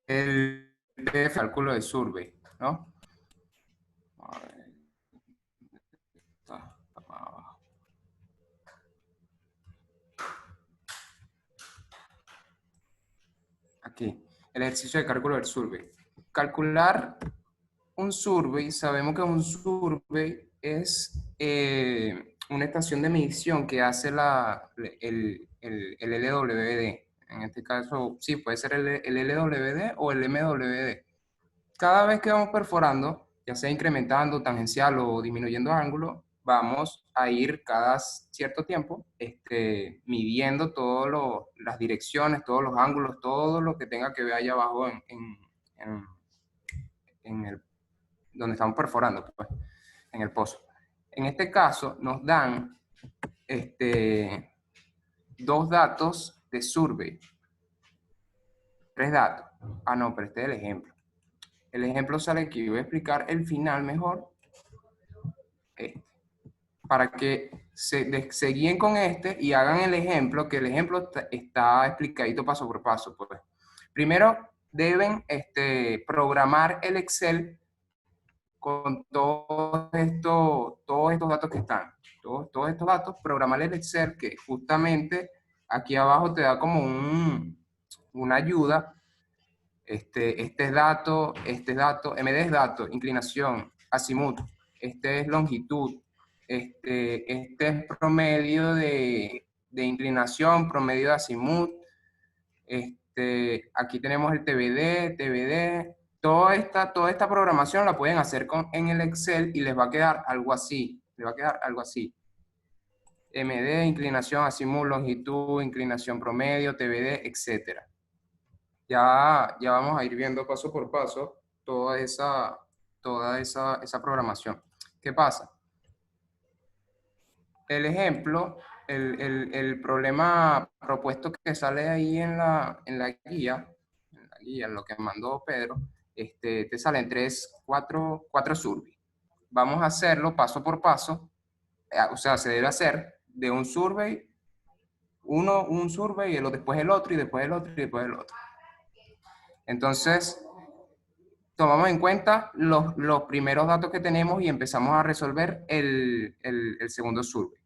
el PDF cálculo de survey, ¿no? A ver, está más abajo. Aquí, el ejercicio de cálculo del survey. Calcular un survey, sabemos que un survey es una estación de medición que hace el LWD. En este caso, sí, puede ser el LWD o el MWD. Cada vez que vamos perforando, ya sea incrementando, tangencial o disminuyendo ángulo, vamos a ir cada cierto tiempo midiendo todas las direcciones, todos los ángulos, todo lo que tenga que ver allá abajo en el, donde estamos perforando, pues, en el pozo. En este caso nos dan dos datos de survey. Tres datos. Ah, no, pero este es el ejemplo. El ejemplo sale aquí. Voy a explicar el final mejor. Para que se guíen con y hagan el ejemplo, que el ejemplo está explicadito paso por paso. Pues. Primero deben programar el Excel con todos estos datos que están. Todos estos datos, programar el Excel que justamente aquí abajo te da como una ayuda. Este es dato, MD es dato, inclinación, azimut, este es longitud, este es promedio de inclinación, promedio de azimut, aquí tenemos el TBD, toda esta programación la pueden hacer en el Excel y les va a quedar algo así, MD, inclinación, azimut, longitud, inclinación promedio, TBD, etcétera. Ya vamos a ir viendo paso por paso toda esa programación. ¿Qué pasa? El ejemplo, el problema propuesto que sale ahí en la guía, en lo que mandó Pedro, te salen cuatro surveys. Vamos a hacerlo paso por paso, o sea, se debe hacer de un survey, un survey, y después el otro, y después el otro, y después el otro. Entonces, tomamos en cuenta los primeros datos que tenemos y empezamos a resolver el segundo survey.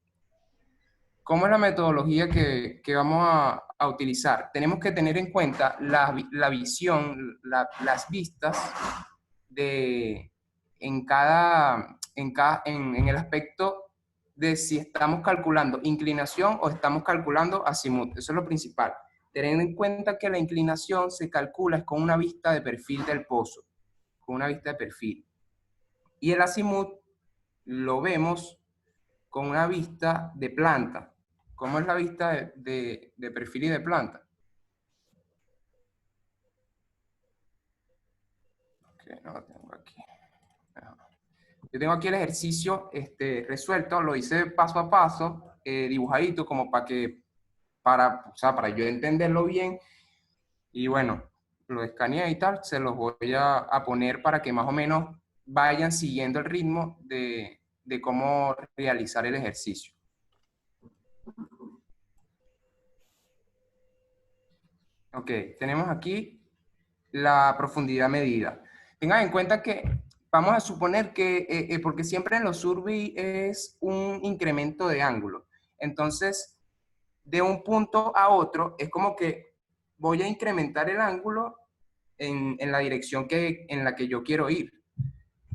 ¿Cómo es la metodología que vamos a utilizar? Tenemos que tener en cuenta la visión, las vistas en el aspecto de si estamos calculando inclinación o estamos calculando azimut. Eso es lo principal. Tener en cuenta que la inclinación se calcula con una vista de perfil del pozo, con una vista de perfil. Y el azimut lo vemos con una vista de planta. ¿Cómo es la vista de perfil y de planta? Ok, no lo tengo aquí. Yo tengo aquí el ejercicio resuelto, lo hice paso a paso, dibujadito, como para yo entenderlo bien. Y bueno, lo escaneé y tal, se los voy a poner para que más o menos vayan siguiendo el ritmo de cómo realizar el ejercicio. Ok, tenemos aquí la profundidad medida. Tengan en cuenta que vamos a suponer que, porque siempre en los survey es un incremento de ángulo. Entonces, de un punto a otro, es como que voy a incrementar el ángulo en la dirección en la que yo quiero ir.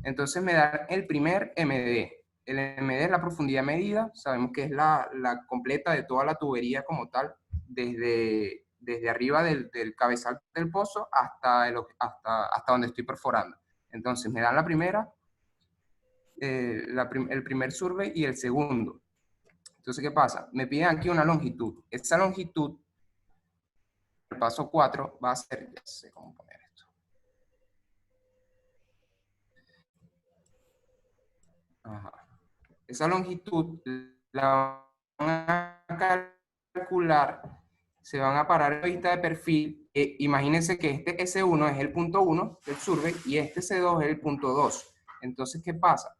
Entonces me da el primer MD. El MD es la profundidad medida, sabemos que es la completa de toda la tubería como tal, desde arriba del cabezal del pozo hasta donde estoy perforando. Entonces me dan la primera, el primer survey y el segundo. Entonces, ¿qué pasa? Me piden aquí una longitud. Esa longitud, el paso 4, va a ser, ya sé cómo poner esto. Ajá. Esa longitud la van a calcular, se van a parar en la vista de perfil. Imagínense que este S1 es el punto 1 del survey y este C2 es el punto 2. Entonces, ¿qué pasa?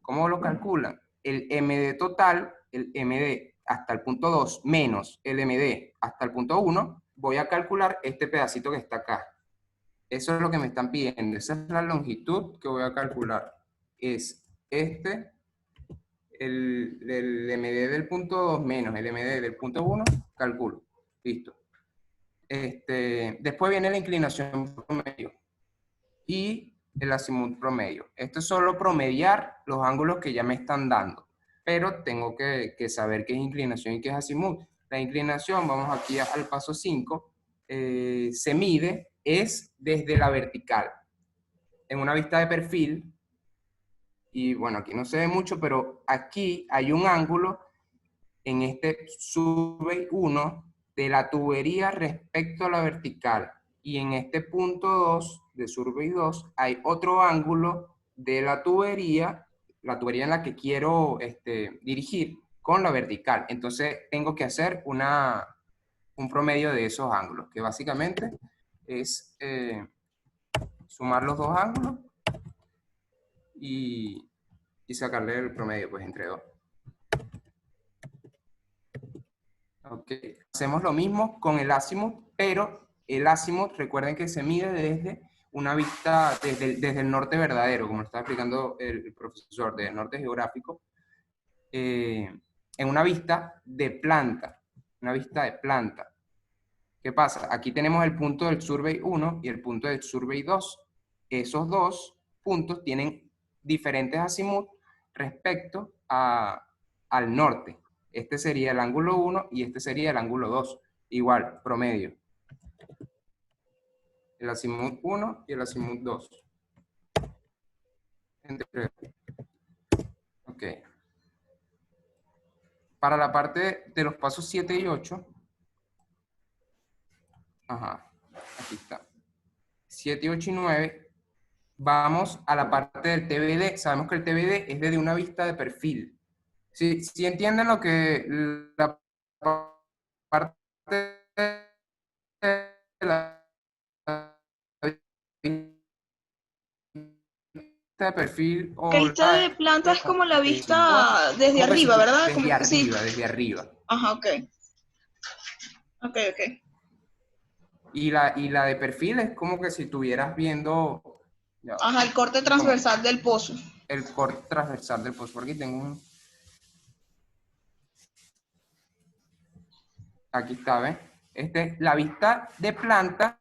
¿Cómo lo calculan? El MD total, el MD hasta el punto 2 menos el MD hasta el punto 1, voy a calcular este pedacito que está acá. Eso es lo que me están pidiendo. Esa es la longitud que voy a calcular. Es este, el MD del punto 2 menos el MD del punto 1, calculo. Listo. Después viene la inclinación promedio y el azimut promedio. Esto es solo promediar los ángulos que ya me están dando, pero tengo que saber qué es inclinación y qué es azimut. La inclinación, vamos aquí al paso 5, se mide es desde la vertical. En una vista de perfil, y bueno, aquí no se ve mucho, pero aquí hay un ángulo en este survey 1 de la tubería respecto a la vertical. Y en este punto 2 de survey 2 hay otro ángulo de la tubería en la que quiero dirigir con la vertical. Entonces tengo que hacer un promedio de esos ángulos, que básicamente es sumar los dos ángulos y, y sacarle el promedio pues entre dos. Ok, hacemos lo mismo con el azimut, pero el azimut, recuerden que se mide desde una vista, desde el norte verdadero, como lo está explicando el profesor del norte geográfico, en una vista de planta, una vista de planta. ¿Qué pasa? Aquí tenemos el punto del survey 1 y el punto del survey 2. Esos dos puntos tienen diferentes azimut respecto al norte. Este sería el ángulo 1 y este sería el ángulo 2. Igual, promedio. El azimut 1 y el azimut 2. Ok. Para la parte de los pasos 7 y 8, ajá, aquí está. 7, 8 y 9, vamos a la parte del TBD. Sabemos que el TBD es desde una vista de perfil. Si entienden lo que la parte de la vista de perfil Que o vista la de planta es como la de Lisboa, vista desde como que si arriba, tú, ¿verdad? Como, sí. desde arriba. Ajá, ok. Ok, ok. Y la de perfil es como que si estuvieras viendo, ya, Ajá, el corte como transversal del pozo. el corte transversal del pozo. Aquí tengo aquí está, ¿ves? La vista de planta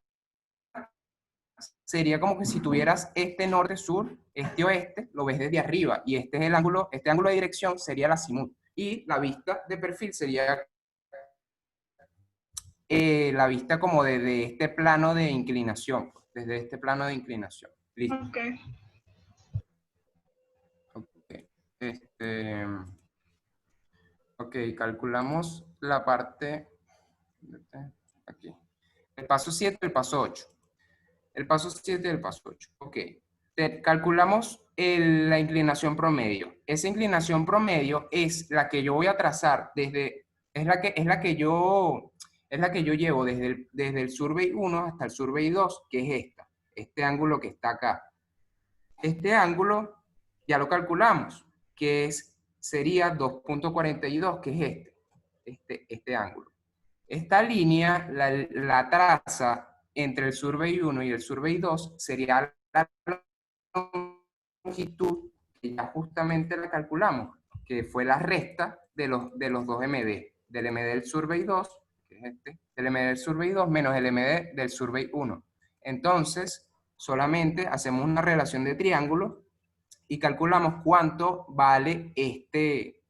sería como que si tuvieras este norte-sur, este oeste, lo ves desde arriba, y este es el ángulo, este ángulo de dirección sería el azimut. Y la vista de perfil sería la vista como desde este plano de inclinación, desde este plano de inclinación. Listo. Ok. Okay. Ok, calculamos la parte, aquí, el paso 7 y el paso 8. El paso 7 y el paso 8. Ok. Calculamos la inclinación promedio. Esa inclinación promedio es la que yo voy a trazar desde, es la que yo llevo desde el survey 1 hasta el survey 2, que es esta, este ángulo que está acá. Este ángulo ya lo calculamos, que sería 2.42, que es este ángulo. Esta línea la traza entre el survey 1 y el survey 2 sería la longitud que ya justamente la calculamos, que fue la resta de los dos MD, del MD del survey 2, que es del MD del survey 2 menos el MD del survey 1. Entonces, solamente hacemos una relación de triángulo y calculamos cuánto vale este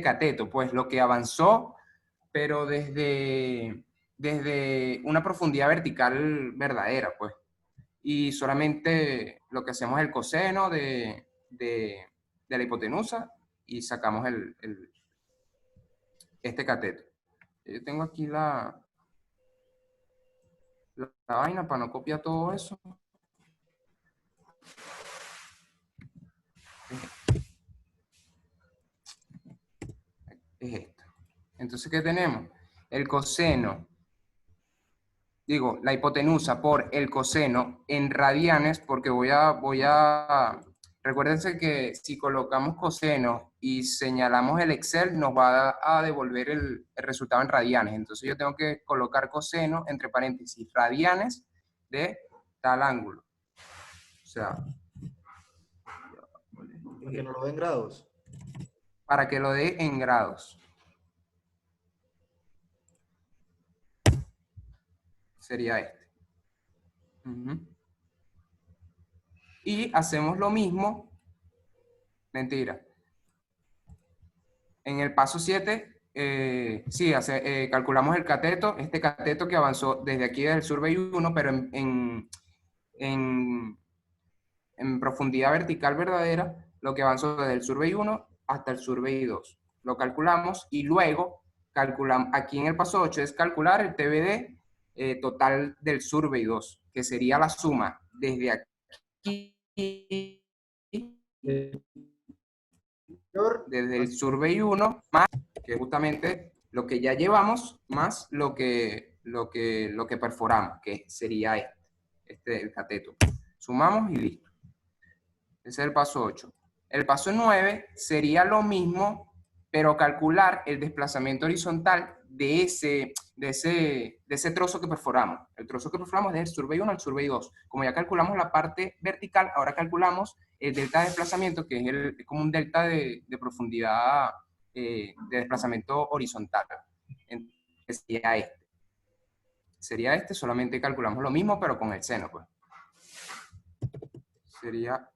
cateto, pues lo que avanzó pero desde una profundidad vertical verdadera, pues. Y solamente lo que hacemos es el coseno de la hipotenusa y sacamos este cateto. Yo tengo aquí la vaina para no copiar todo eso. Es esto. Entonces, ¿qué tenemos? El coseno, digo, la hipotenusa por el coseno en radianes, porque voy a Recuérdense que si colocamos cosenos y señalamos el Excel, nos va a devolver el resultado en radianes. Entonces yo tengo que colocar coseno, entre paréntesis, radianes de tal ángulo. O sea, Para que no lo den grados. para que lo dé en grados. Sería este. Y hacemos lo mismo, mentira. En el paso 7, sí, calculamos el cateto, este cateto que avanzó desde aquí del Survey 1, pero en, en profundidad vertical verdadera, lo que avanzó desde el Survey 1 hasta el Survey 2. Lo calculamos y luego calculamos, aquí en el paso 8 es calcular el TBD total del Survey 2, que sería la suma desde aquí, desde el Survey 1, más, que es justamente lo que ya llevamos, más lo que perforamos, que sería el cateto. Sumamos y listo. Ese es el paso 8. El paso 9 sería lo mismo, pero calcular el desplazamiento horizontal de ese trozo que perforamos. El trozo que perforamos es del Survey 1 al Survey 2. Como ya calculamos la parte vertical, ahora calculamos el delta de desplazamiento, que es como un delta de profundidad de desplazamiento horizontal. Entonces, sería este, solamente calculamos lo mismo, pero con el seno, pues. Sería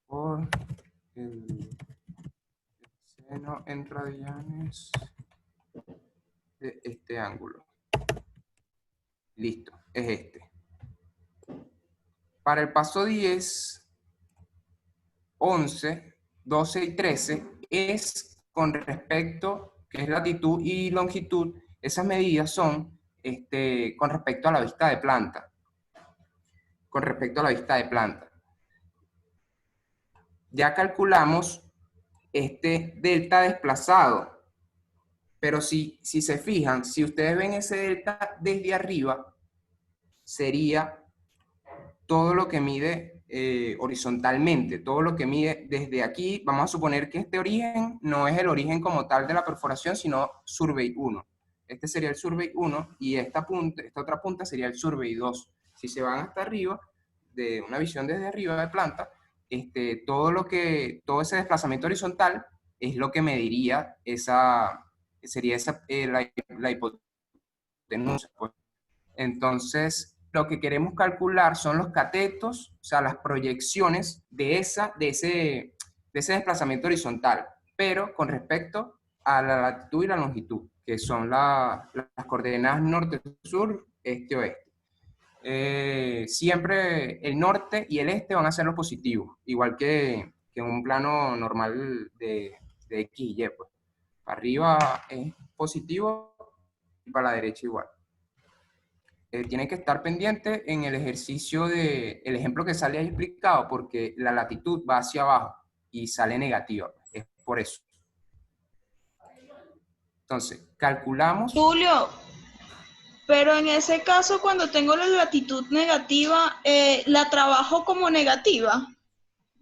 por el seno en radianes de este ángulo. Listo, es este. Para el paso 10, 11, 12 y 13 es con respecto, que es latitud y longitud, esas medidas son con respecto a la vista de planta. Con respecto a la vista de planta. Ya calculamos este delta desplazado, pero si se fijan, si ustedes ven ese delta desde arriba, sería todo lo que mide horizontalmente, todo lo que mide desde aquí. Vamos a suponer que este origen no es el origen como tal de la perforación, sino Survey 1. Este sería el Survey 1 y esta otra punta sería el Survey 2. Si se van hasta arriba, de una visión desde arriba de planta, todo ese desplazamiento horizontal es lo que mediría sería la hipotenusa. Pues. Entonces, lo que queremos calcular son los catetos, o sea, las proyecciones de ese desplazamiento horizontal, pero con respecto a la latitud y la longitud, que son las coordenadas norte, sur, este, oeste. Siempre el norte y el este van a ser los positivos, igual que en un plano normal de X y Y. Pues. Para arriba es positivo y para la derecha igual. Tienen que estar pendientes en el ejercicio el ejemplo que sale ahí explicado, porque la latitud va hacia abajo y sale negativa. Es por eso. Entonces, calculamos. Tulio, pero en ese caso, cuando tengo la latitud negativa, ¿la trabajo como negativa?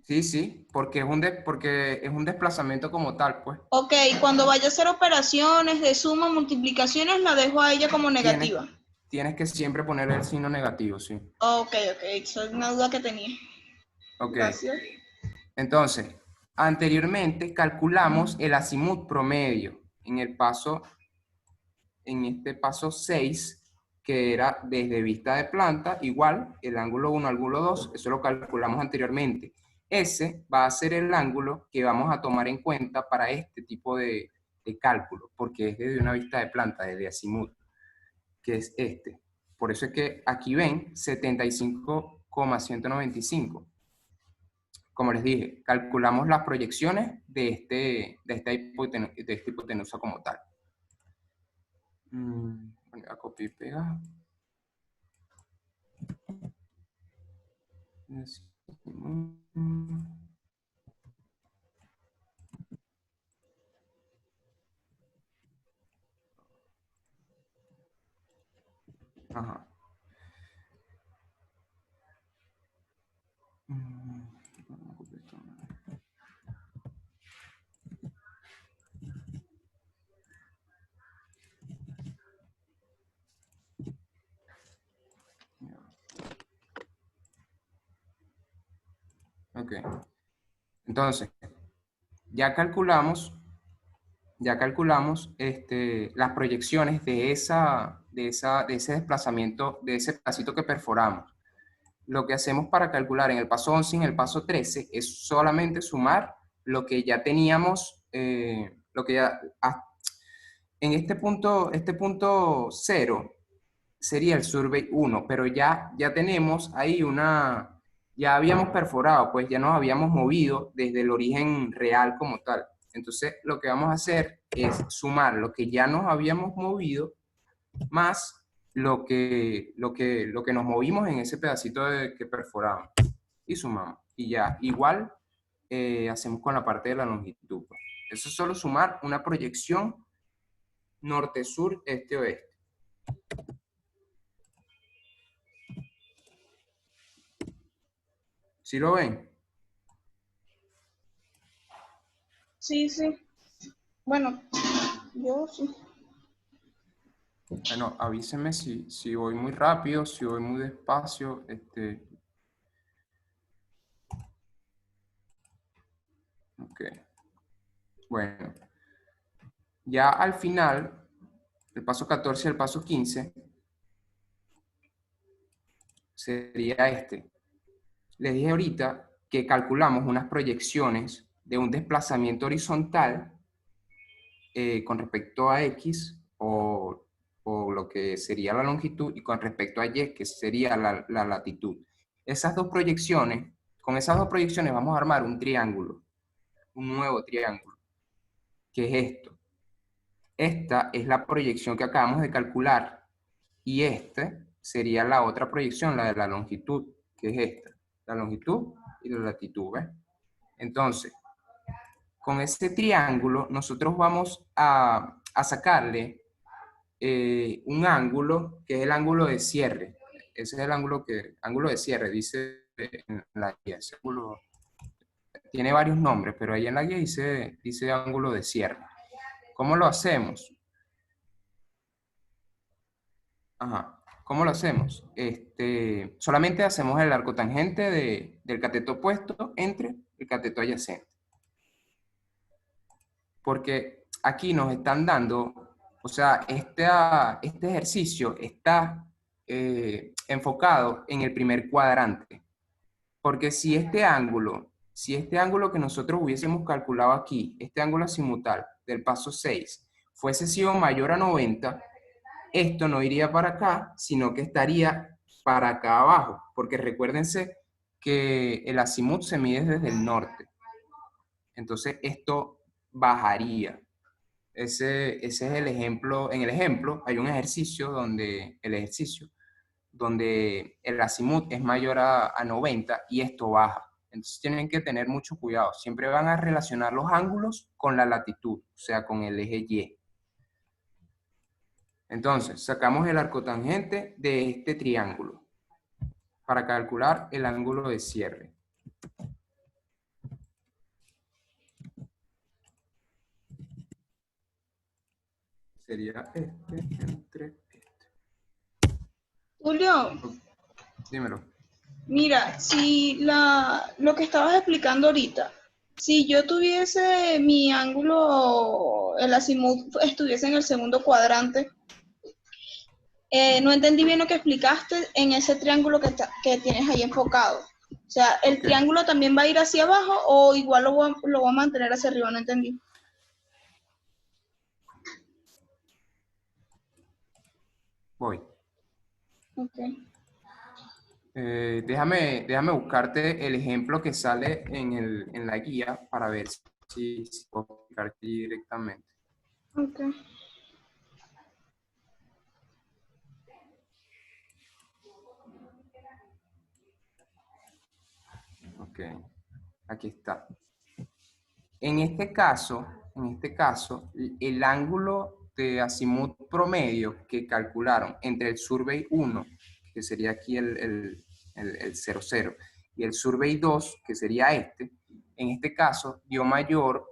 Sí, porque es un desplazamiento como tal, pues. Ok, cuando vaya a hacer operaciones de suma, multiplicaciones, la dejo a ella como negativa. Tienes que siempre poner el signo negativo, sí. Ok, esa es una duda que tenía. Ok. Gracias. Entonces, anteriormente calculamos el azimut promedio en este paso 6, que era desde vista de planta, igual, el ángulo 1 al ángulo 2, eso lo calculamos anteriormente. Ese va a ser el ángulo que vamos a tomar en cuenta para este tipo de cálculo, porque es desde una vista de planta, desde azimut, que es este. Por eso es que aquí ven 75,195. Como les dije, calculamos las proyecciones de esta hipotenusa como tal. Voy a copiar y pegar. Ajá. Ok. Entonces, ya calculamos las proyecciones de ese desplazamiento, de ese pedacito que perforamos. Lo que hacemos para calcular en el paso 11 y en el paso 13 es solamente sumar lo que ya teníamos, en este punto 0 sería el survey 1, pero ya tenemos ahí ya habíamos perforado, pues ya nos habíamos movido desde el origen real como tal. Entonces, lo que vamos a hacer es sumar lo que ya nos habíamos movido más lo que nos movimos en ese pedacito que perforamos. Y sumamos. Y ya, igual hacemos con la parte de la longitud. Pues. Eso es solo sumar una proyección norte, sur, este, oeste. ¿Sí lo ven? Sí, sí. Bueno, yo sí. Bueno, avísenme si voy muy rápido, si voy muy despacio. Ok. Bueno, ya al final, el paso 14 y el paso 15 sería este. Les dije ahorita que calculamos unas proyecciones de un desplazamiento horizontal con respecto a X o lo que sería la longitud y con respecto a Y, que sería la latitud. Con esas dos proyecciones vamos a armar un triángulo, un nuevo triángulo, que es esto. Esta es la proyección que acabamos de calcular y esta sería la otra proyección, la de la longitud, que es esta, la longitud y la latitud, ¿ves? Entonces, con este triángulo nosotros vamos a sacarle un ángulo que es el ángulo de cierre. Ese es el ángulo de cierre, dice en la guía. Ese ángulo tiene varios nombres, pero ahí en la guía dice ángulo de cierre. ¿Cómo lo hacemos? Ajá. ¿Cómo lo hacemos? Solamente hacemos el arco tangente del cateto opuesto entre el cateto adyacente. Porque aquí nos están dando, o sea, este ejercicio está enfocado en el primer cuadrante. Porque si este ángulo que nosotros hubiésemos calculado aquí, este ángulo azimutal del paso 6, fuese sido mayor a 90, esto no iría para acá, sino que estaría para acá abajo. Porque recuérdense que el azimut se mide desde el norte. Entonces esto bajaría. Ese es el ejemplo. En el ejemplo hay un ejercicio donde el azimut es mayor a 90 y esto baja. Entonces tienen que tener mucho cuidado. Siempre van a relacionar los ángulos con la latitud, o sea, con el eje Y. Entonces, sacamos el arco tangente de este triángulo para calcular el ángulo de cierre. Sería entre este. Julio, Dímelo. mira, si lo que estabas explicando ahorita, si yo tuviese mi ángulo, el azimut estuviese en el segundo cuadrante, no entendí bien lo que explicaste en ese triángulo que tienes ahí enfocado. O sea, ¿el triángulo también va a ir hacia abajo o igual lo voy a mantener hacia arriba? No entendí. Voy. Ok. Déjame buscarte el ejemplo que sale en la guía para ver si puedo explicar aquí directamente. Ok. Ok, aquí está. En este caso, el ángulo de azimut promedio que calcularon entre el survey 1, que sería aquí el 00, y el survey 2, que sería en este caso dio mayor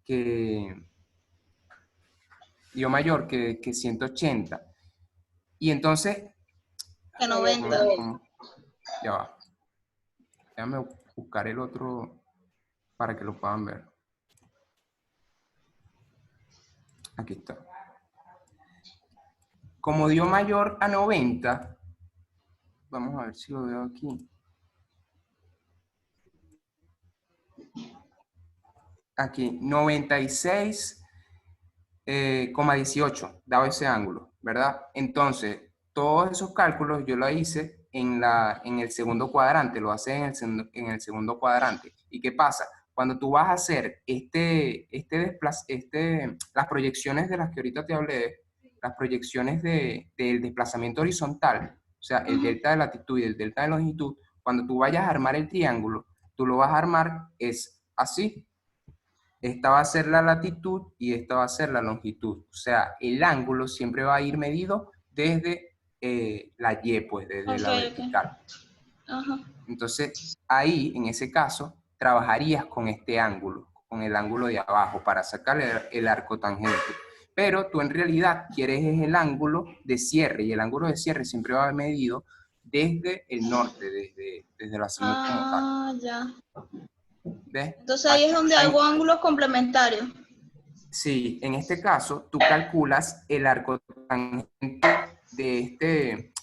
que 180. Y entonces, Que 90. ya va. Déjame buscar el otro para que lo puedan ver. Aquí está. Como dio mayor a 90, vamos a ver si lo veo aquí. Aquí, 96,18 daba ese ángulo, ¿verdad? Entonces, todos esos cálculos yo lo hice en el segundo cuadrante, lo hace en el segundo cuadrante. ¿Y qué pasa? Cuando tú vas a hacer las proyecciones de las que ahorita te hablé, las proyecciones del desplazamiento horizontal, o sea, el delta de latitud y el delta de longitud, cuando tú vayas a armar el triángulo, tú lo vas a armar es así. Esta va a ser la latitud y esta va a ser la longitud. O sea, el ángulo siempre va a ir medido desde la Y, pues, desde la vertical. Ajá. Entonces, ahí, en ese caso, trabajarías con este ángulo, con el ángulo de abajo, para sacar el arco tangente. Pero tú en realidad quieres es el ángulo de cierre, y el ángulo de cierre siempre va a medido desde el norte, desde la azimut como tal. Ah, ya. ¿Ves? Entonces ahí es donde hago ángulos complementarios. Sí, en este caso, tú calculas el arco tangente de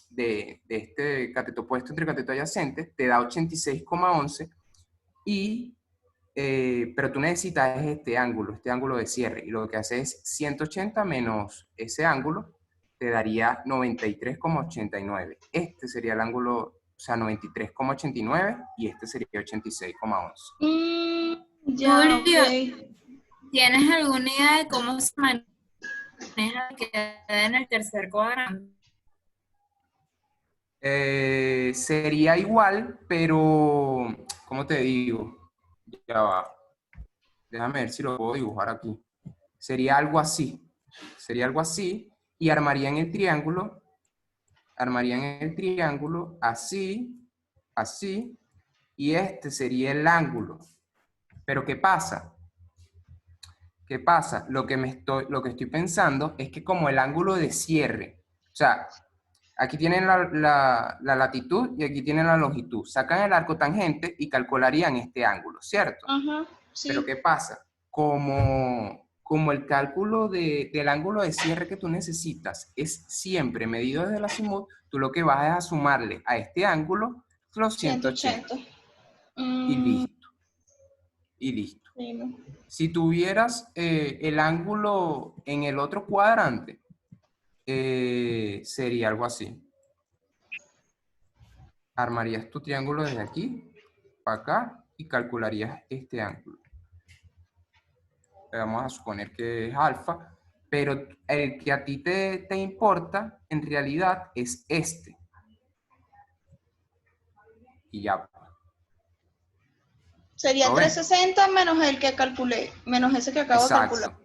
este cateto opuesto entre cateto adyacente, te da 86,11, pero tú necesitas este ángulo de cierre, y lo que hace es 180 menos ese ángulo, te daría 93,89. Este sería el ángulo, o sea, 93,89, y este sería 86,11. Ya, Julio, ok. ¿tienes alguna idea de cómo se maneja la que queda en el tercer cuadrante? Sería igual, pero, ¿cómo te digo? Ya va. Déjame ver si lo puedo dibujar aquí. Sería algo así. Sería algo así, y armarían el triángulo así, así, y este sería el ángulo. Pero ¿qué pasa? ¿Qué pasa? Lo que estoy pensando es que como el ángulo de cierre, o sea, aquí tienen la latitud y aquí tienen la longitud. Sacan el arco tangente y calcularían este ángulo, ¿cierto? Ajá, sí. Pero ¿qué pasa? Como el cálculo del ángulo de cierre que tú necesitas es siempre medido desde el azimut, tú lo que vas es a sumarle a este ángulo los 180. 180. Y listo. Y listo. Sí, ¿no? Si tuvieras el ángulo en el otro cuadrante, sería algo así. Armarías tu triángulo desde aquí para acá y calcularías este ángulo. Vamos a suponer que es alfa, pero el que a ti te importa en realidad es este. Y ya. Sería ¿Lo ves? 360 menos el que calculé, menos ese que acabo de calcular.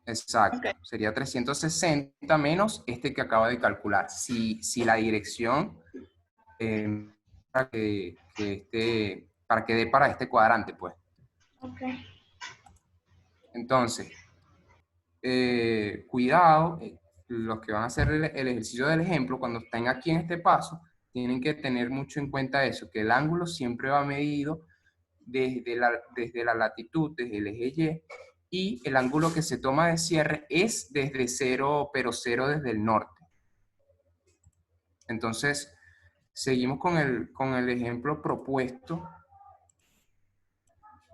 Exacto. Okay. Sería 360 menos este que acabo de calcular. Si la dirección para que dé para este cuadrante, pues. Okay. Entonces, cuidado, los que van a hacer el ejercicio del ejemplo, cuando estén aquí en este paso, tienen que tener mucho en cuenta eso, que el ángulo siempre va medido desde la latitud, desde el eje Y el ángulo que se toma de cierre es desde 0, pero 0 desde el norte. Entonces, seguimos con el ejemplo propuesto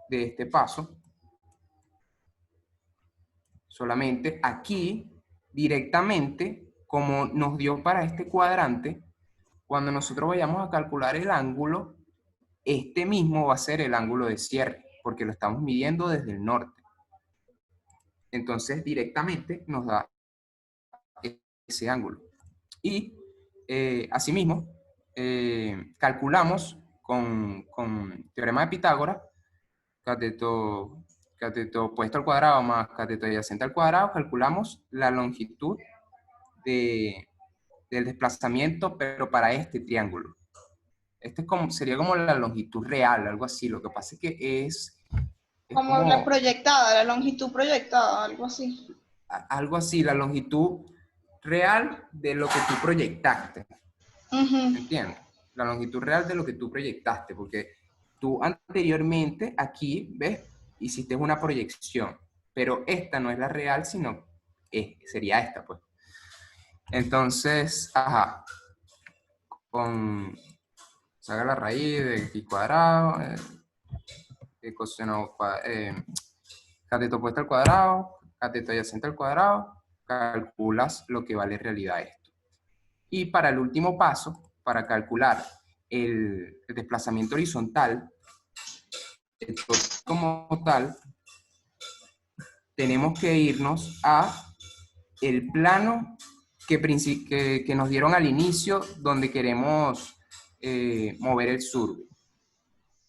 de este paso. Solamente aquí, directamente, como nos dio para este cuadrante, cuando nosotros vayamos a calcular el ángulo, este mismo va a ser el ángulo de cierre, porque lo estamos midiendo desde el norte. Entonces, directamente nos da ese ángulo. Y, asimismo, calculamos con teorema de Pitágoras, cateto opuesto al cuadrado más cateto adyacente al cuadrado, calculamos la longitud del desplazamiento, pero para este triángulo. Sería como la longitud real, algo así. Lo que pasa es que es Como la proyectada, la longitud proyectada, algo así. algo así, la longitud real de lo que tú proyectaste. ¿Entiendes? La longitud real de lo que tú proyectaste, porque tú anteriormente aquí, ¿ves? Hiciste una proyección, pero esta no es la real, sino sería esta, pues. Entonces, ajá, saca la raíz de x cuadrado, coseno, cateto opuesto al cuadrado, cateto adyacente al cuadrado, calculas lo que vale en realidad esto. Y para el último paso, para calcular el desplazamiento horizontal, como tal, tenemos que irnos a el plano que nos dieron al inicio, donde queremos mover el survey.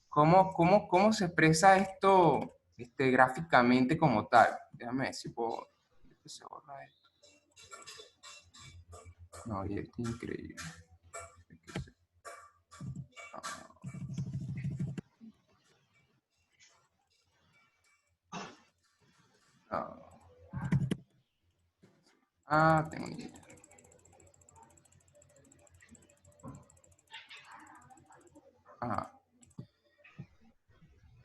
¿Cómo se expresa esto gráficamente como tal? Déjame ver si puedo... Se borra esto. No, y esto es increíble. Tengo una idea.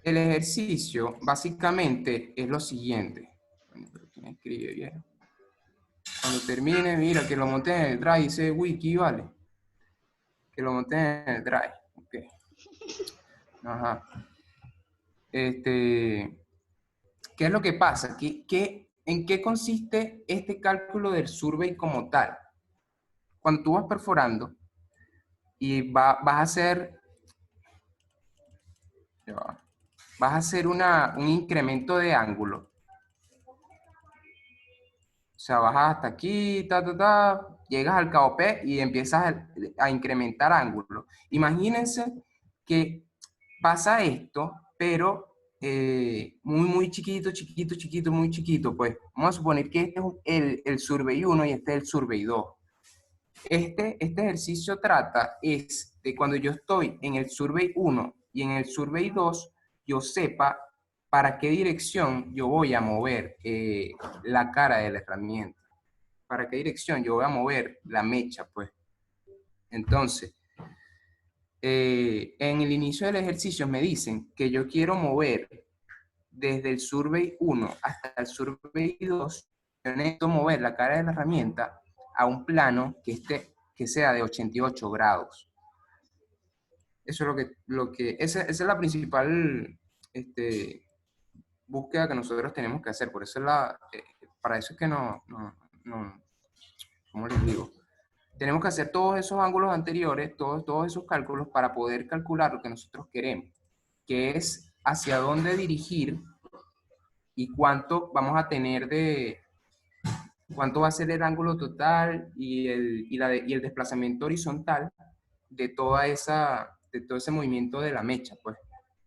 El ejercicio básicamente es lo siguiente. Bueno, pero ¿quién escribe, viejo? Cuando termine, mira, que lo monté en el Drive, dice wiki, ¿vale? Que lo monté en el Drive. Ok. Ajá. ¿Qué es lo que pasa? ¿En qué consiste este cálculo del survey como tal? Cuando tú vas perforando y vas a hacer... vas a hacer un incremento de ángulo. O sea, bajas hasta aquí, llegas al KOP y empiezas a incrementar ángulo. Imagínense que pasa esto, pero muy chiquito, muy chiquito. Pues vamos a suponer que este es el Survey 1 y este es el Survey 2. Este ejercicio trata es de cuando yo estoy en el Survey 1 y en el Survey 2, yo sepa para qué dirección yo voy a mover la cara de la herramienta. Para qué dirección yo voy a mover la mecha, pues. Entonces, en el inicio del ejercicio me dicen que yo quiero mover desde el Survey 1 hasta el Survey 2, yo necesito mover la cara de la herramienta a un plano que sea de 88 grados. Eso es esa es la principal búsqueda que nosotros tenemos que hacer. Por eso para eso es que ¿cómo les digo? Tenemos que hacer todos esos ángulos anteriores, todos esos cálculos para poder calcular lo que nosotros queremos, que es hacia dónde dirigir y cuánto vamos a tener cuánto va a ser el ángulo total y el desplazamiento horizontal de todo ese movimiento de la mecha, pues,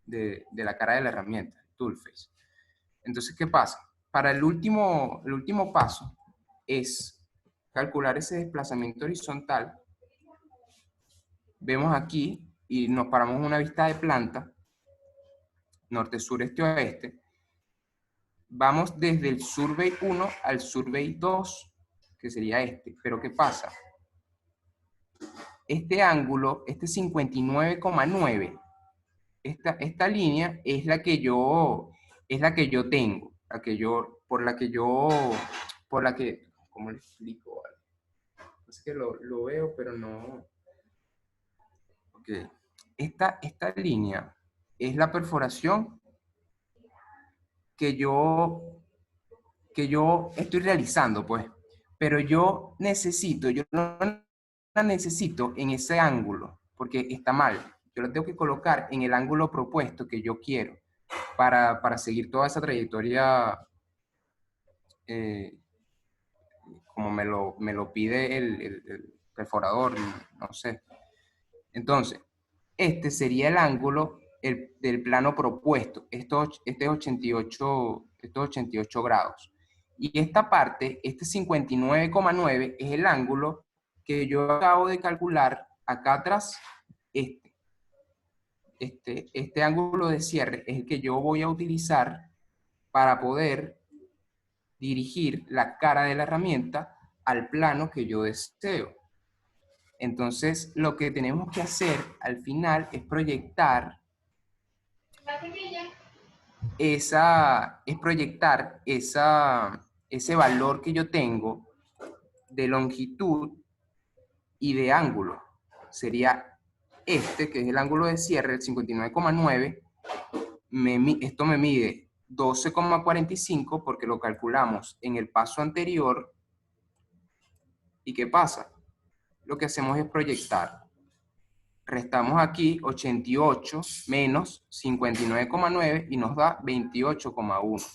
de la cara de la herramienta, toolface. Entonces, ¿qué pasa? Para el último paso es calcular ese desplazamiento horizontal. Vemos aquí y nos paramos en una vista de planta, norte, sur, este, oeste. Vamos desde el Survey 1 al Survey 2, que sería este. Pero ¿qué pasa? Este ángulo, este 59,9, esta línea es la que yo tengo, ¿cómo le explico? Es que lo veo, pero no. Ok. Esta línea es la perforación que yo estoy realizando, pues. Pero yo no la necesito en ese ángulo, porque está mal. Yo la tengo que colocar en el ángulo propuesto que yo quiero para seguir toda esa trayectoria como me lo pide el perforador, no sé. Entonces, este sería el ángulo del plano propuesto. Estos 88 grados. Y esta parte, este 59,9, es el ángulo que yo acabo de calcular acá atrás. Este ángulo de cierre es el que yo voy a utilizar para poder dirigir la cara de la herramienta al plano que yo deseo. Entonces, lo que tenemos que hacer al final es proyectar es proyectar ese valor que yo tengo de longitud y de ángulo. Sería este, que es el ángulo de cierre, el 59,9. Esto me mide 12,45 porque lo calculamos en el paso anterior. ¿Y qué pasa? Lo que hacemos es proyectar. Restamos aquí 88 menos 59,9 y nos da 28,1.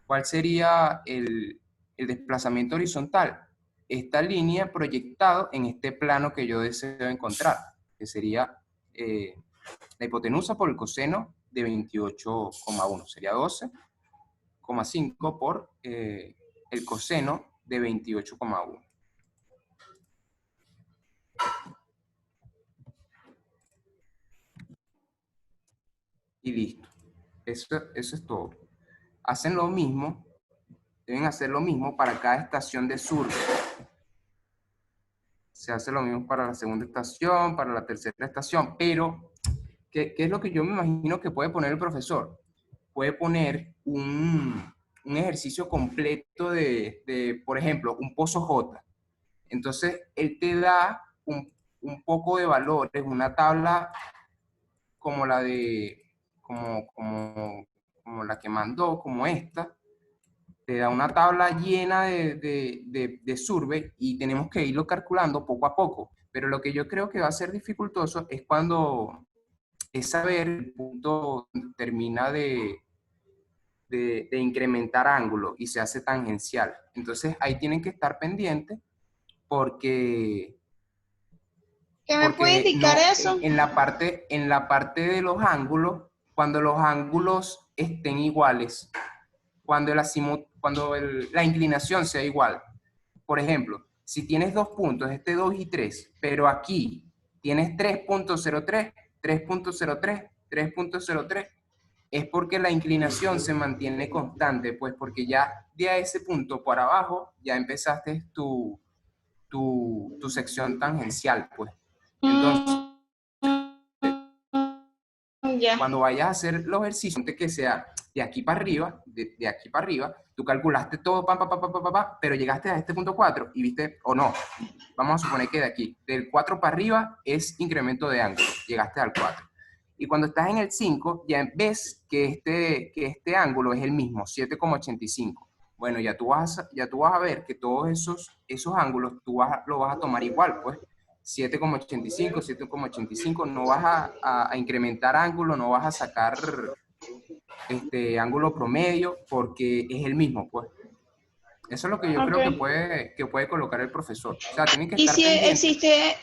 ¿Cuál sería el desplazamiento horizontal? Esta línea proyectado en este plano que yo deseo encontrar, que sería la hipotenusa por el coseno de 28,1. Sería 12,5 por el coseno de 28,1. Y listo. Eso es todo. Hacen lo mismo, deben hacer lo mismo para cada estación de survey. Se hace lo mismo para la segunda estación, para la tercera estación, pero ¿qué es lo que yo me imagino que puede poner el profesor? Puede poner un ejercicio completo por ejemplo, un pozo J. Entonces, él te da un poco de valores, una tabla como la como la que mandó, como esta, te da una tabla llena de survey y tenemos que irlo calculando poco a poco. Pero lo que yo creo que va a ser dificultoso es saber el punto donde termina de incrementar ángulo y se hace tangencial. Entonces ahí tienen que estar pendientes porque, ¿Qué me puede porque indicar no, eso? en la parte de los ángulos, cuando los ángulos estén iguales, la inclinación sea igual. Por ejemplo, si tienes dos puntos, 2 y 3, pero aquí tienes 3.03, 3.03, 3.03, es porque la inclinación se mantiene constante, pues porque ya de a ese punto por abajo ya empezaste tu sección tangencial, pues. Entonces, Ya. cuando vayas a hacer los ejercicios, antes que sea de aquí para arriba, de aquí para arriba, tú calculaste todo, pero llegaste a este punto 4 y viste, o no, vamos a suponer que de aquí, del 4 para arriba es incremento de ángulo, llegaste al 4. Y cuando estás en el 5, ya ves que este ángulo es el mismo, 7,85. Bueno, ya tú vas a ver que todos esos ángulos lo vas a tomar igual, pues. 7,85, 7,85, no vas a incrementar ángulo, no vas a sacar ángulo promedio, porque es el mismo, pues. Eso es lo que yo creo Ok. que puede colocar el profesor. O sea, tienen que Y estar si pendientes. existe,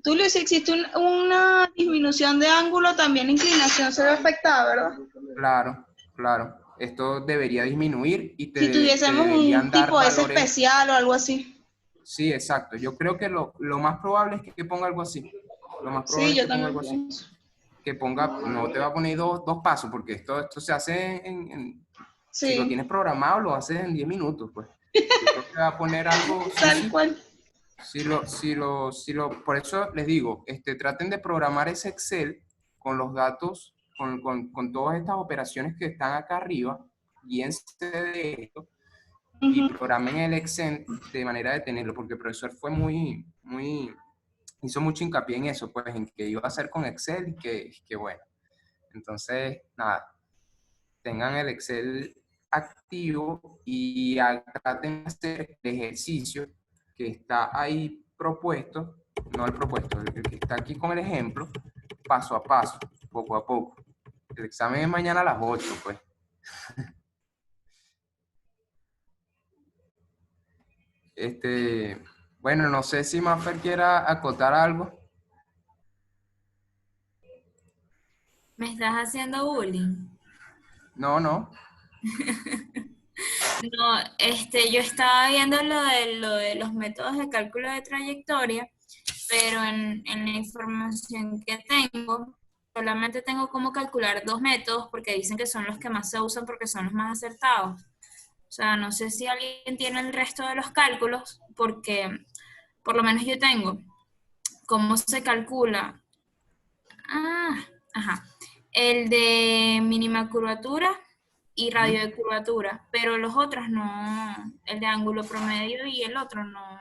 Tulio, si existe una disminución de ángulo, también la inclinación se ve afectada, ¿verdad? Claro, claro. Esto debería disminuir y Si te tuviésemos deberían un dar tipo S valores. especial o algo así. Sí, exacto. Yo creo que lo más probable es que ponga algo así. Lo más Sí, probable es yo que ponga también algo así. pienso. Que ponga, no te va a poner dos pasos, porque esto se hace si lo Sí, tienes programado, lo haces en 10 minutos, pues. Yo creo que va a poner algo, sí, tal sí. cual. Por eso les digo, traten de programar ese Excel con los datos, con todas estas operaciones que están acá arriba, guíense de esto, y Ujú. programen el Excel de manera de tenerlo, porque el profesor fue hizo mucho hincapié en eso, pues, en que iba a hacer con Excel y que bueno. Entonces, nada, tengan el Excel activo y traten de hacer el ejercicio que está ahí propuesto, no el propuesto, el que está aquí con el ejemplo, paso a paso, poco a poco. El examen es mañana a las 8, pues. Bueno, no sé si Mafer quiera acotar algo. ¿Me estás haciendo bullying? No, no. No, yo estaba viendo lo de los métodos de cálculo de trayectoria, pero en la información que tengo, solamente tengo cómo calcular dos métodos porque dicen que son los que más se usan porque son los más acertados. O sea, no sé si alguien tiene el resto de los cálculos porque por lo menos yo tengo cómo se calcula. Ah, ajá. El de mínima curvatura y radio de curvatura, pero los otros no, el de ángulo promedio y el otro no.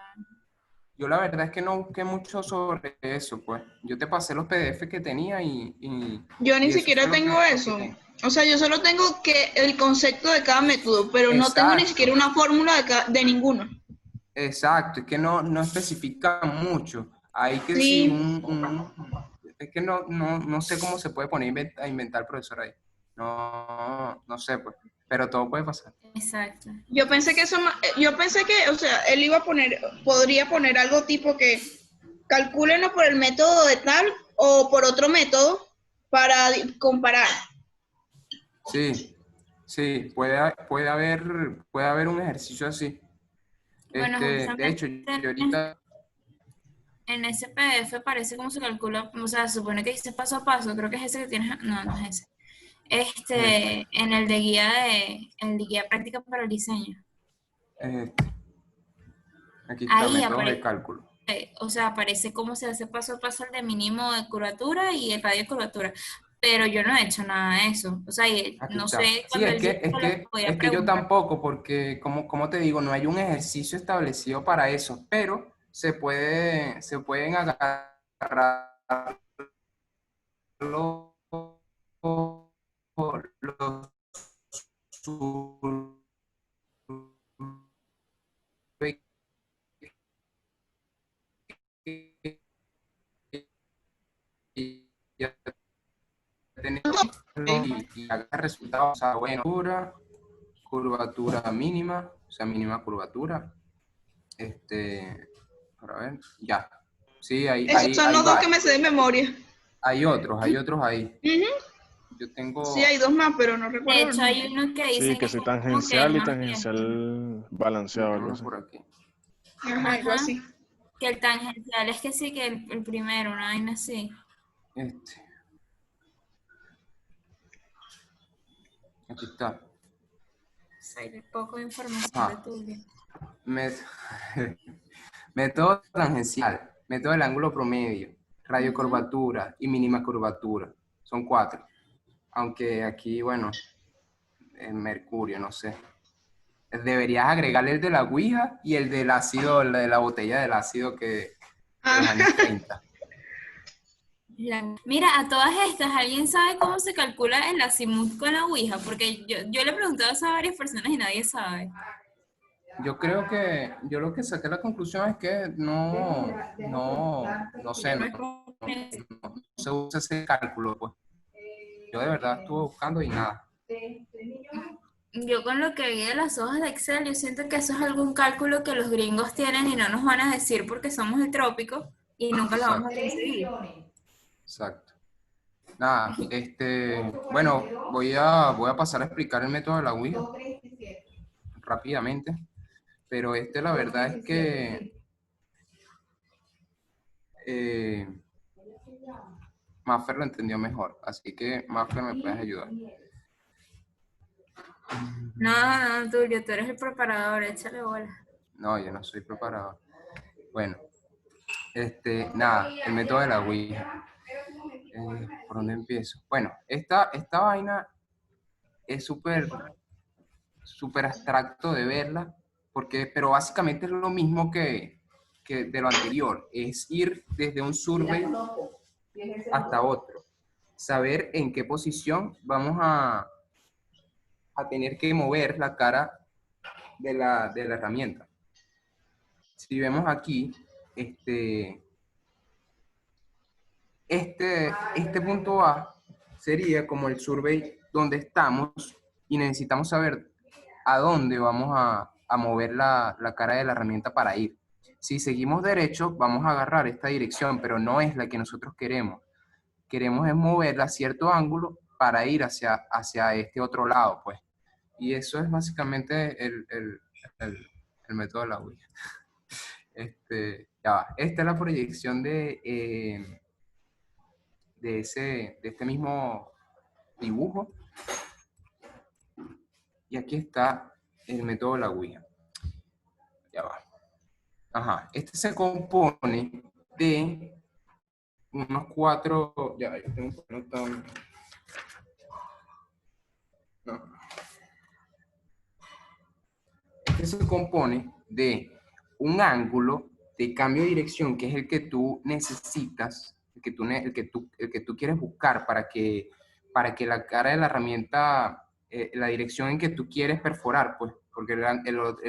Yo la verdad es que no busqué mucho sobre eso, pues. Yo te pasé los PDF que tenía Yo ni y eso fue siquiera tengo lo que eso. tengo. O sea, yo solo tengo que el concepto de cada método, pero no tengo ni siquiera Exacto, una fórmula de ninguno. exacto. Es que no especifica mucho. Hay que sí, Sí, es que no sé cómo se puede poner a inventar profesor ahí. No sé, pues. Pero todo puede pasar. Exacto. yo pensé que yo pensé que, o sea, él iba a podría poner algo tipo que calcúlenlo por el método de tal o por otro método para comparar. Sí, sí, puede haber un ejercicio así. Bueno, De justamente hecho, yo ahorita, en ese PDF parece cómo se calcula, o sea, se supone que dice paso a paso, creo que es ese que tienes, no, no es ese. este, En el de guía práctica para el diseño. este, aquí está, Ahí métodos de aparece, cálculo. o sea, aparece cómo se hace paso a paso el de mínimo de curvatura y el radio de curvatura. Pero yo no he hecho nada de eso. O sea, Aquí no está. sé, Sí, cuando él dijo que lo podía es que yo preguntar. tampoco, porque como te digo, no hay un ejercicio establecido para eso, pero se pueden agarrar los, los surveys que ya tenemos y agarrar resultados, o sea, bueno, curvatura mínima, o sea, mínima curvatura, para ver, ya. Sí, Esos son hay los dos que varios. me sé de memoria. Hay otros ahí. Ujú. Yo Sí, hay tengo, dos más, pero no De recuerdo los hecho, hay nombres. uno que Sí, dicen que que si es como que tangencial y más bien. tangencial balanceado, tengo algo uno así. por aquí. Ajá, algo Ajá, así. que el tangencial es que sí, que el primero, una vaina así. Este, aquí está. O sea, hay poco de información de Ah, tuyo. met- método tangencial, método del ángulo promedio, Ujú. radiocurvatura y mínima curvatura. Son 4. Aunque aquí, bueno, en mercurio, no sé. Deberías agregarle el de la Ouija y el del ácido, el de la botella del ácido de los Ah, años 30. Mira, a todas estas, ¿alguien sabe cómo se calcula el azimut con la Ouija? Porque yo le he preguntado eso a varias personas y nadie sabe. Yo creo que, yo lo que saqué la conclusión es que no sé, no se usa ese cálculo, pues. Yo de verdad estuve buscando y nada. Yo con lo que vi de las hojas de Excel, yo siento que eso es algún cálculo que los gringos tienen y no nos van a decir porque somos el trópico y nunca lo vamos a Exacto, conseguir. exacto. Nada, bueno, voy a pasar a explicar el método de la Ouija rápidamente, pero la verdad es que eh, Maffer lo entendió mejor, así que Maffer me puedes ayudar. No, no, Tulio, tú eres el preparador, échale bola. No, yo no soy preparado. Bueno, nada, el método de la Ouija. ¿Por dónde empiezo? Bueno, esta vaina es súper abstracto de verla, pero básicamente es lo mismo que de lo anterior, es ir desde un survey hasta otro, saber en qué posición vamos a tener que mover la cara de la herramienta. Si vemos aquí, este punto A sería como el survey donde estamos y necesitamos saber a dónde vamos a mover la cara de la herramienta para ir. Si seguimos derecho, vamos a agarrar esta dirección, pero no es la que nosotros queremos. Queremos es moverla a cierto ángulo para ir hacia este otro lado, pues. Y eso es básicamente el método de la Ouija. Ya va. Esta es la proyección de este mismo dibujo. Y aquí está el método de la Ouija. Ya va. Ajá. Este se compone de unos 4. Ya, yo tengo que anotar. No. Este se compone de un ángulo de cambio de dirección, que es el que tú necesitas, el que tú quieres buscar para que la cara de la herramienta, la dirección en que tú quieres perforar, pues, porque el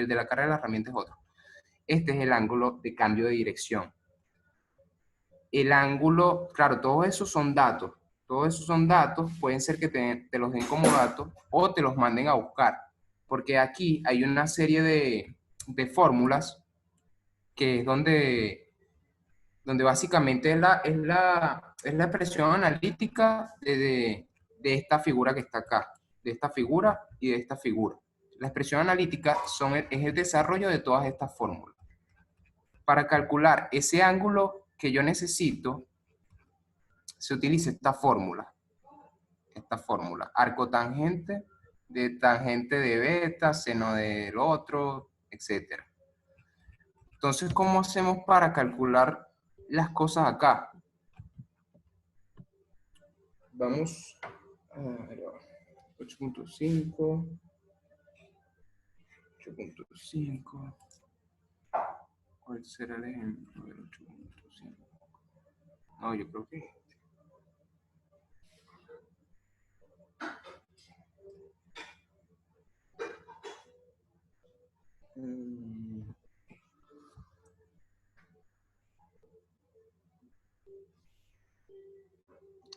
de la cara de la herramienta es otro. Este es el ángulo de cambio de dirección. El ángulo, claro, todos esos son datos. Todos esos son datos, pueden ser que te los den como datos o te los manden a buscar. Porque aquí hay una serie de fórmulas que es donde básicamente es la expresión analítica de esta figura que está acá, de esta figura y de esta figura. La expresión analítica es el desarrollo de todas estas fórmulas. Para calcular ese ángulo que yo necesito, se utiliza esta fórmula, arco tangente de beta, seno del otro, etc. Entonces, ¿cómo hacemos para calcular las cosas acá? Vamos a 8.5, 8.5. ¿Cuál será el ejemplo del 8.5? No, yo creo que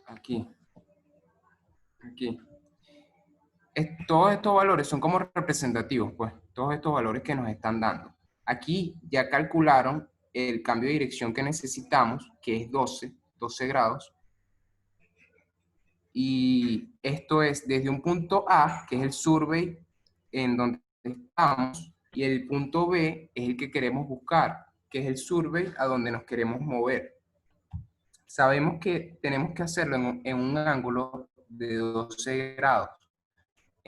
aquí. Todos estos valores son como representativos, pues, todos estos valores que nos están dando. Aquí ya calcularon el cambio de dirección que necesitamos, que es 12 grados. Y esto es desde un punto A, que es el survey en donde estamos, y el punto B es el que queremos buscar, que es el survey a donde nos queremos mover. Sabemos que tenemos que hacerlo en un ángulo de 12 grados.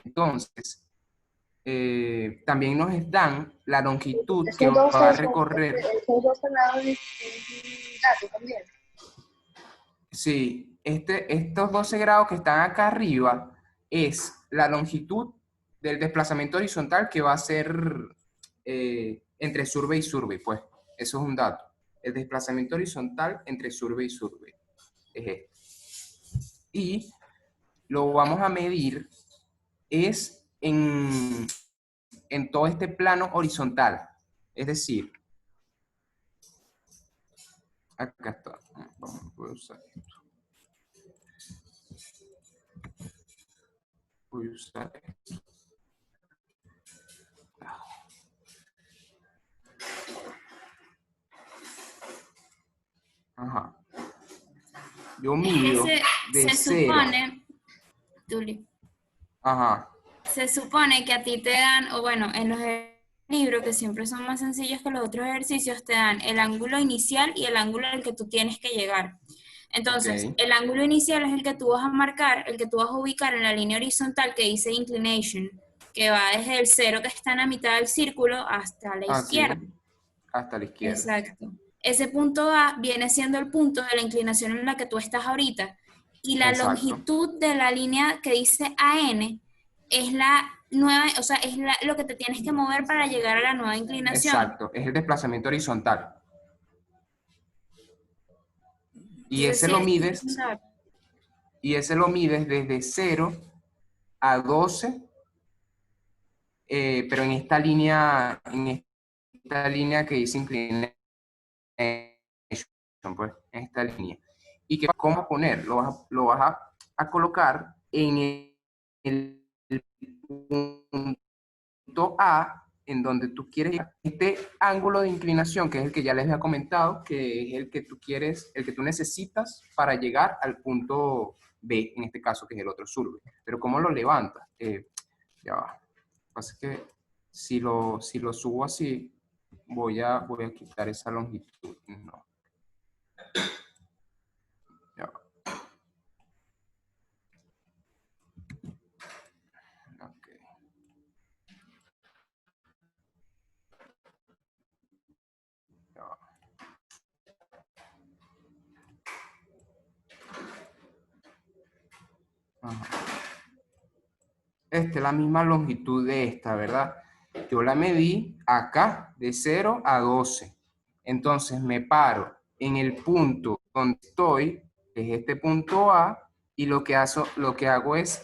Entonces, también nos dan la longitud que va a recorrer. Esos 12 grados es un dato también. Sí, estos 12 grados que están acá arriba es la longitud del desplazamiento horizontal que va a ser entre survey y survey, pues. Eso es un dato. El desplazamiento horizontal entre survey y survey es este. Y lo vamos a medir es en todo este plano horizontal. Es decir, acá está. Voy a usar esto. Voy a usar esto. Ajá. Yo mido de se 0. supone, Tuli, Ajá. se supone que a ti te dan, o bueno, en los libros que siempre son más sencillos que los otros ejercicios, te dan el ángulo inicial y el ángulo al que tú tienes que llegar. Entonces, Ok. el ángulo inicial es el que tú vas a marcar, el que tú vas a ubicar en la línea horizontal que dice inclination, que va desde el 0 que está en la mitad del círculo hasta la Ah, sí. izquierda. Hasta la izquierda. Exacto. Ese punto A viene siendo el punto de la inclinación en la que tú estás ahorita. Y la Exacto. longitud de la línea que dice AN es la nueva, o sea, es lo que te tienes que mover para llegar a la nueva inclinación. Exacto. Es el desplazamiento horizontal. Y Entonces, ese lo sí, mides. Y ese lo mides desde 0 a 12. Pero en esta línea que dice inclination, pues, en esta línea. ¿Y qué cómo vas a poner? Lo vas a colocar en el punto A, en donde tú quieres este ángulo de inclinación, que es el que ya les había comentado, que es el que tú quieres, el que tú necesitas para llegar al punto B, en este caso, que es el otro survey. Pero ¿cómo lo levantas? Ya va. Lo que pasa es que si lo subo así, voy a quitar esa longitud. No. Ya va. Ok. Ya va. Ajá. la misma longitud de esta, ¿verdad? Yo la medí acá, de 0 a 12. Entonces me paro en el punto donde estoy, que es este punto A, y lo que hago es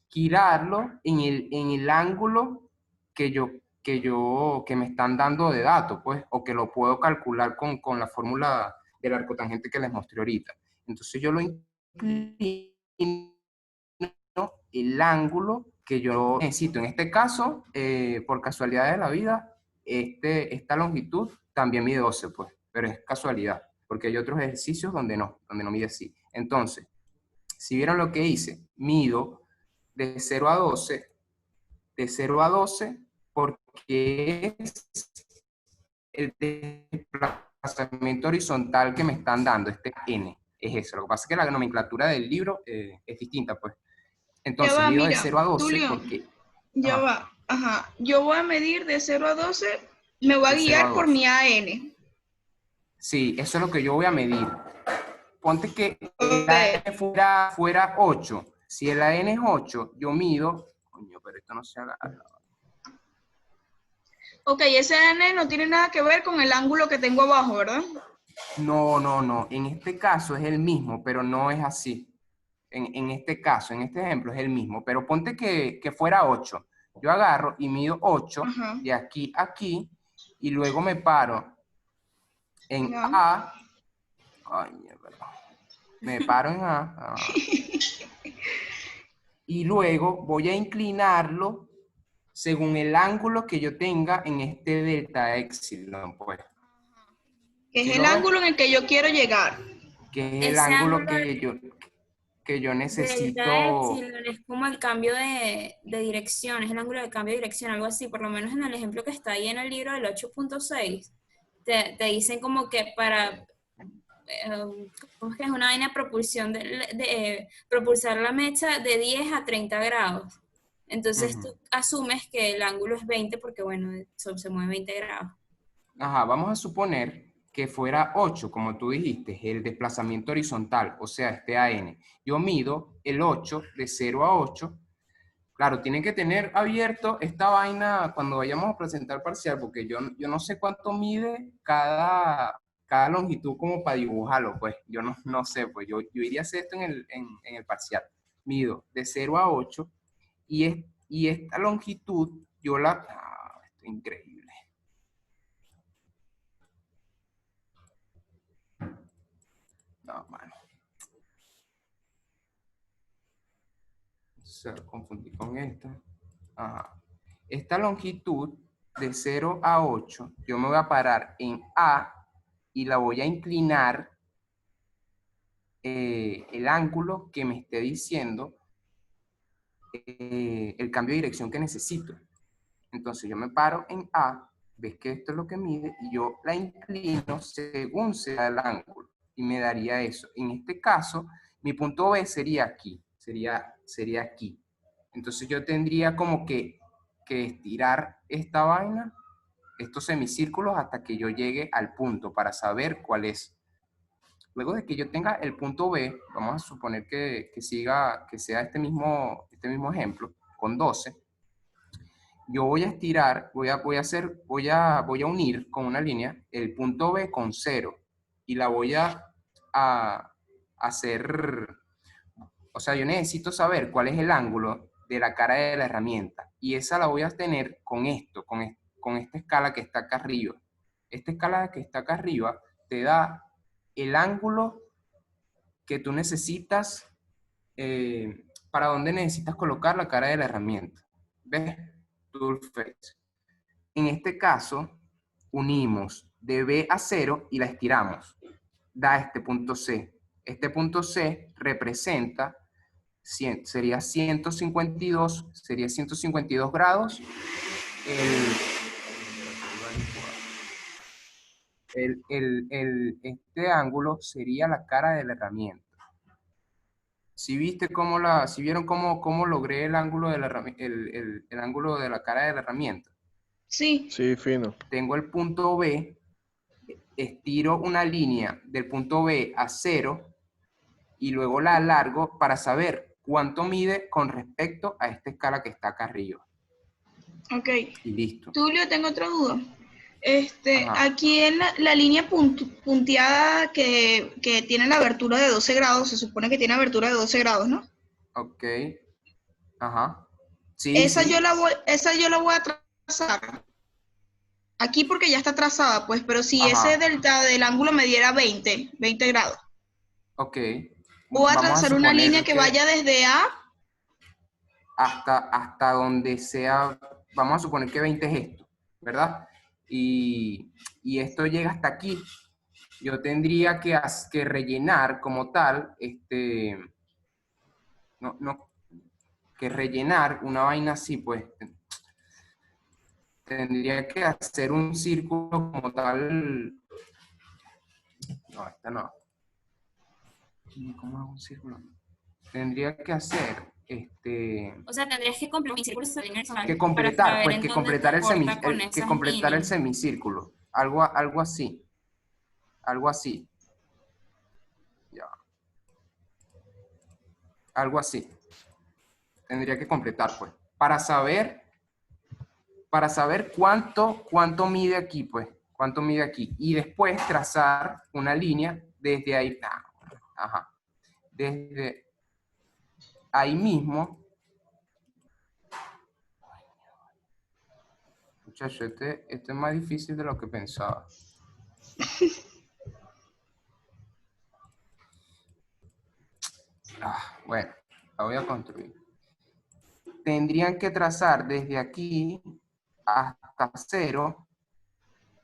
girarlo en el ángulo que me están dando de datos, pues, o que lo puedo calcular con la fórmula del arcotangente que les mostré ahorita. Entonces yo lo inclino el ángulo que yo necesito. En este caso, por casualidad de la vida, esta longitud también mide 12, pues, pero es casualidad, porque hay otros ejercicios donde no mide así. Entonces, si vieron lo que hice, mido de 0 a 12, porque es el desplazamiento horizontal que me están dando, este n, es eso. Lo que pasa es que la nomenclatura del libro es distinta, pues. Ya Entonces, va, mido de mira, 0 a 12 Tulio, porque... ya Ajá, va. Ajá. Yo voy a medir de 0 a 12, me voy a de 0 a guiar por 12. mi AN. Sí, eso es lo que yo voy a medir. Ponte que el Ok. AN fuera 8. Si el AN es 8, yo mido... Coño, pero esto no se agarra. Ok, ese AN no tiene nada que ver con el ángulo que tengo abajo, ¿verdad? No. En este caso es el mismo, pero no es así. En este caso, en este ejemplo, es el mismo. Pero ponte que fuera 8. Yo agarro y mido 8 Ajá. de aquí a aquí y luego me paro en Ya. A. Coño, perdón. Me paro en A. Y luego voy a inclinarlo según el ángulo que yo tenga en este delta epsilon, pues. Que es ¿Sí el lo ves? ángulo en el que yo quiero llegar. Que es el Ese ángulo ángulo que yo delta necesito. epsilon es como el cambio de dirección, es el ángulo de cambio de dirección, algo así, por lo menos en el ejemplo que está ahí en el libro del 8.6, te dicen como que para, ¿cómo es que es una vaina de propulsión, propulsar la mecha de 10 a 30 grados? Entonces tú Ujú. asumes que el ángulo es 20 porque, bueno, se mueve 20 grados. Ajá, vamos a suponer que fuera 8, como tú dijiste, el desplazamiento horizontal, o sea, este AN. Yo mido el 8 de 0 a 8. Claro, tienen que tener abierto esta vaina cuando vayamos a presentar parcial, porque yo no sé cuánto mide cada longitud como para dibujarlo, pues yo no sé, pues yo iría a hacer esto en el parcial. Mido de 0 a 8 y esta longitud yo esto es increíble. No, mano. Se confundí con esta. Ajá. Esta longitud de 0 a 8, yo me voy a parar en A y la voy a inclinar el ángulo que me esté diciendo el cambio de dirección que necesito. Entonces yo me paro en A, ves que esto es lo que mide, y yo la inclino según sea el ángulo, y me daría eso. En este caso, mi punto B sería aquí, sería aquí. Entonces yo tendría como que estirar esta vaina, estos semicírculos, hasta que yo llegue al punto para saber cuál es. Luego de que yo tenga el punto B, vamos a suponer que sea este mismo ejemplo, con 12, yo voy a estirar, voy a unir con una línea el punto B con 0 y la voy a hacer, o sea, yo necesito saber cuál es el ángulo de la cara de la herramienta y esa la voy a tener con esto, con esta escala que está acá arriba. Esta escala que está acá arriba te da el ángulo que tú necesitas, para dónde necesitas colocar la cara de la herramienta. ¿Ves? Tool face. En este caso, unimos de B a 0 y la estiramos. Da este punto C. Este punto C representa, sería 152 grados. Este ángulo sería la cara de la herramienta. Si vieron cómo logré el ángulo de el ángulo de la cara de la herramienta. Sí. Sí, fino. Tengo el punto B, estiro una línea del punto B a 0 y luego la alargo para saber cuánto mide con respecto a esta escala que está acá arriba. Ok. Y listo. Tulio, tengo otra duda. Ajá. Aquí en la línea punteada que tiene la abertura de 12 grados, se supone que tiene abertura de 12 grados, ¿no? Ok. Ajá. Sí, sí. Esa yo la voy a trazar. Aquí porque ya está trazada, pues, pero si ese Ajá. delta del ángulo me diera 20 grados. Ok. Voy a Vamos a trazar una línea suponer que que vaya desde A. hasta donde sea, vamos a suponer que 20 es esto, ¿verdad? Y esto llega hasta aquí. Yo tendría que rellenar como tal, que rellenar una vaina así, pues. Tendría que hacer un círculo como tal. No, esta no. ¿Cómo hago un círculo? Tendría que hacer, O sea, tendrías que completar un círculo que para completar, saber pues en dónde te corta con que esas completar el líneas. semicírculo. Algo así. Algo así. Ya. Algo así. Tendría que completar, pues. Para saber cuánto mide aquí, pues. Cuánto mide aquí. Y después trazar una línea desde ahí. Ajá. Desde ahí mismo. Muchachos, este es más difícil de lo que pensaba. Bueno, la voy a construir. Tendrían que trazar desde aquí hasta 0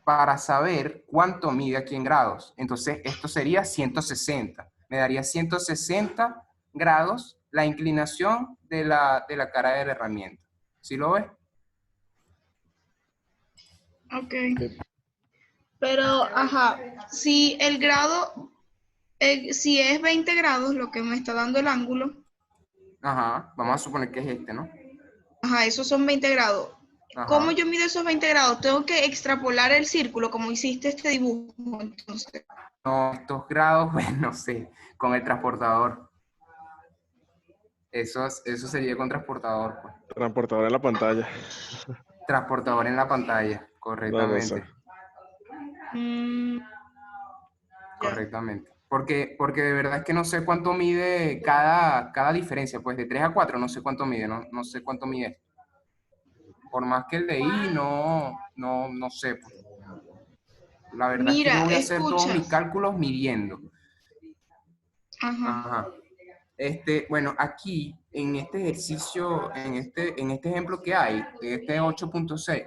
para saber cuánto mide aquí en grados. Entonces, esto sería 160. Me daría 160 grados la inclinación de la cara de la herramienta. ¿Sí lo ves? Ok. Pero, ajá, si el grado, si es 20 grados lo que me está dando el ángulo, Ajá, vamos a suponer que es este, ¿no? ajá, esos son 20 grados. ¿Cómo Ajá. yo mido esos 20 grados? Tengo que extrapolar el círculo, como hiciste este dibujo, entonces. No, estos grados, pues no sé, con el transportador. Eso sería con transportador, pues. Transportador en la pantalla. Transportador en la pantalla, No sé. correctamente. Ya. Correctamente. Porque de verdad es que no sé cuánto mide cada diferencia, pues de 3 a 4 no sé cuánto mide, no sé cuánto mide. Por más que el de I, no sé. Pues. La verdad es que yo Mira, voy a hacer todos escucha. mis cálculos midiendo. Ajá. Ajá. Bueno, aquí, en este ejercicio, en este ejemplo que hay, de este 8.6,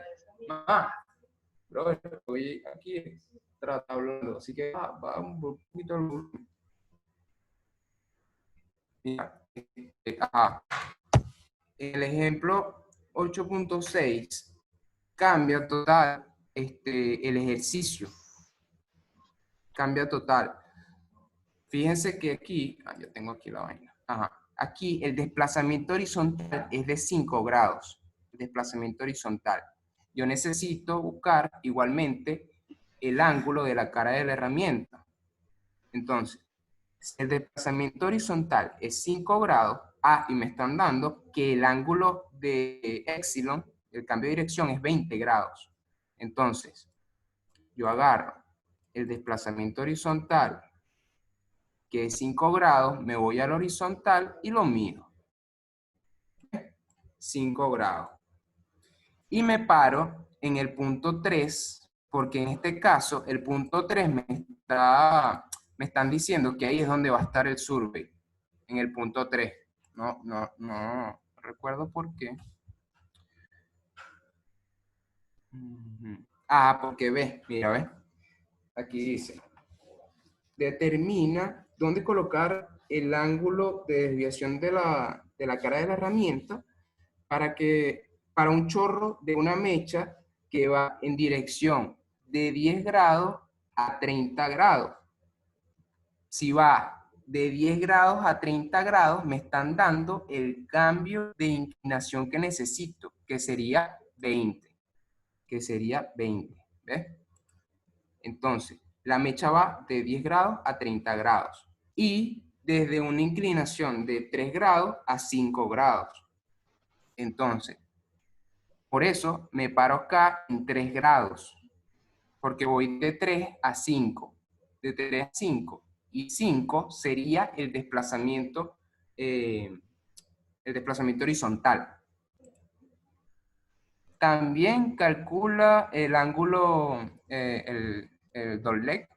bro, estoy aquí hablando, así que va un poquito el volumen. Mira, ajá. El ejemplo 8.6 cambia total el ejercicio. Cambia total. Fíjense que aquí, yo tengo aquí la vaina. Ajá. Aquí el desplazamiento horizontal es de 5 grados. El desplazamiento horizontal. Yo necesito buscar igualmente el ángulo de la cara de la herramienta. Entonces, si el desplazamiento horizontal es 5 grados, y me están dando que el ángulo de épsilon, el cambio de dirección, es 20 grados. Entonces, yo agarro el desplazamiento horizontal, que es 5 grados, me voy al horizontal y lo mido. 5 grados. Y me paro en el punto 3, porque en este caso, el punto 3 me están diciendo que ahí es donde va a estar el survey, en el punto 3. No recuerdo por qué. Porque ves, mira, ves. Aquí dice, determina dónde colocar el ángulo de desviación de la cara de la herramienta para un chorro de una mecha que va en dirección de 10 grados a 30 grados. Si va de 10 grados a 30 grados, me están dando el cambio de inclinación que necesito, que sería 20. ¿Ves? Entonces, la mecha va de 10 grados a 30 grados. Y desde una inclinación de 3 grados a 5 grados. Entonces, por eso me paro acá en 3 grados, porque voy de 3 a 5, de 3 a 5, y 5 sería el desplazamiento horizontal. También calcula el ángulo, el dotleg,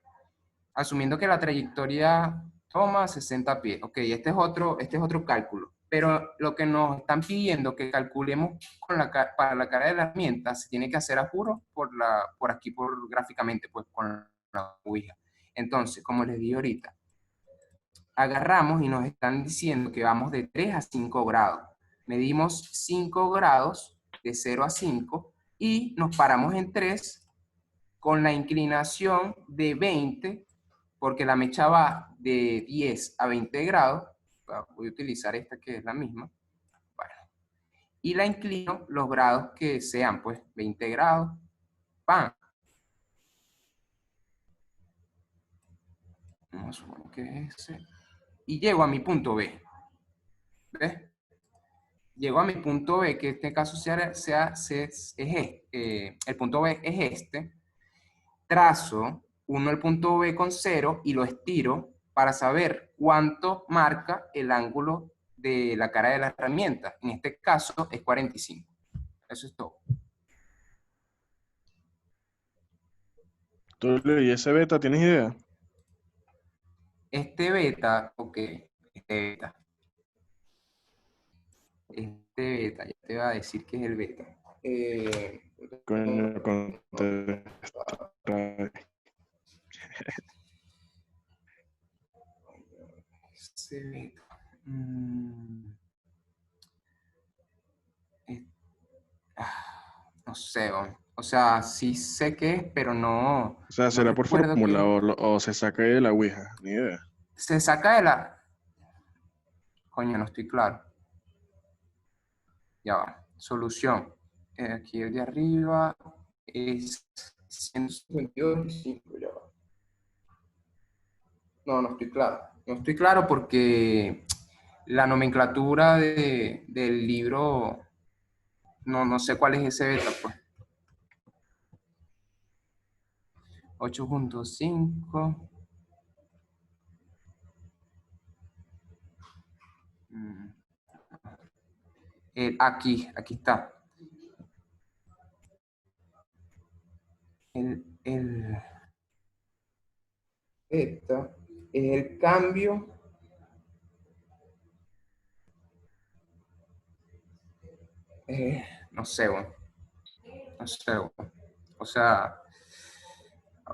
asumiendo que la trayectoria toma 60 pies. Ok, este es otro cálculo. Pero lo que nos están pidiendo que calculemos para la cara de la herramienta se tiene que hacer a juro por aquí, gráficamente, pues con la Ouija. Entonces, como les dije ahorita, agarramos y nos están diciendo que vamos de 3 a 5 grados. Medimos 5 grados de 0 a 5 y nos paramos en 3 con la inclinación de 20, porque la mecha va de 10 a 20 grados. Voy a utilizar esta que es la misma. Bueno, y la inclino los grados que sean, pues 20 grados. ¡Pam! Vamos a suponer que es ese. Y llego a mi punto B. ¿Ves? Llego a mi punto B, que en este caso el punto B es este. Trazo el punto B con 0 y lo estiro para saber cuánto marca el ángulo de la cara de la herramienta. En este caso es 45. Eso es todo. Tulio, ¿y ese beta tienes idea? Este beta, ok, este beta, ya te voy a decir qué es el beta. Coño, contesta. Ese beta. No sé, o sea, sí sé qué es, pero no, O sea, no será por recuerdo fórmula qué. o se saca de la Ouija, ni idea. Se saca de la... Coño, no estoy claro. Ya va. Solución. Aquí el de arriba es 152,5. Ya va. No, no estoy claro. No estoy claro porque la nomenclatura del libro, no sé cuál es ese beta, pues. 8,5. Aquí está. El beta es el cambio no sé, bueno. No sé, bueno. O sea,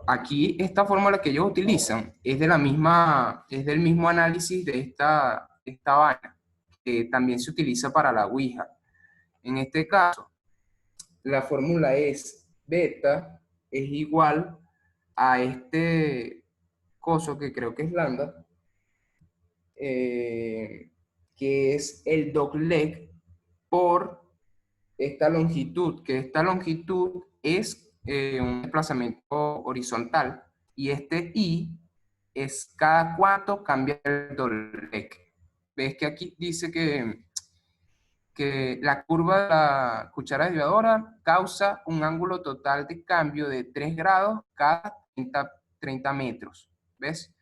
aquí esta fórmula que ellos utilizan es es del mismo análisis de esta vaina, que también se utiliza para la Ouija. En este caso, la fórmula es beta es igual a este coso que creo que es lambda, que es el dogleg por esta longitud, que esta longitud es un desplazamiento horizontal, y este I es cada cuánto cambia el dogleg. Ves que aquí dice que la curva de la cuchara desviadora causa un ángulo total de cambio de 3 grados cada 30 metros. ¿Ves?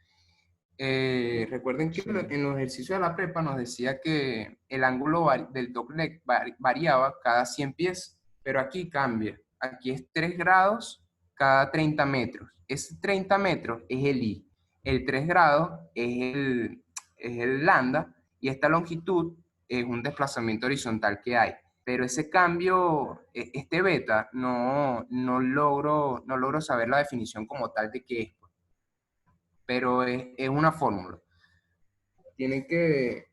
Recuerden que Sí. en los ejercicios de la prepa nos decía que el ángulo del dogleg variaba cada 100 pies, pero aquí cambia. Aquí es 3 grados cada 30 metros. Ese 30 metros es el I. El 3 grados es el lambda, y esta longitud es un desplazamiento horizontal que hay. Pero ese cambio, este beta, no logro saber la definición como tal de qué es, pero es una fórmula. Tienen que,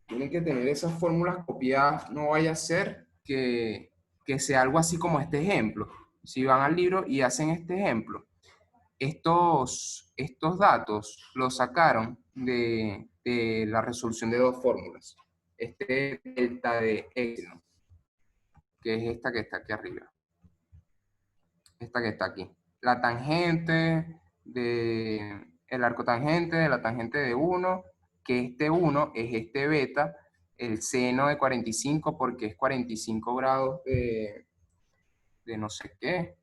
tienen que tener esas fórmulas copiadas, no vaya a ser que sea algo así como este ejemplo. Si van al libro y hacen este ejemplo, estos datos los sacaron de la resolución de dos fórmulas. Este delta de epsilon, que es esta que está aquí arriba. Esta que está aquí. La tangente de el arco tangente de la tangente de 1, que este 1 es este beta, el seno de 45, porque es 45 grados de no sé qué,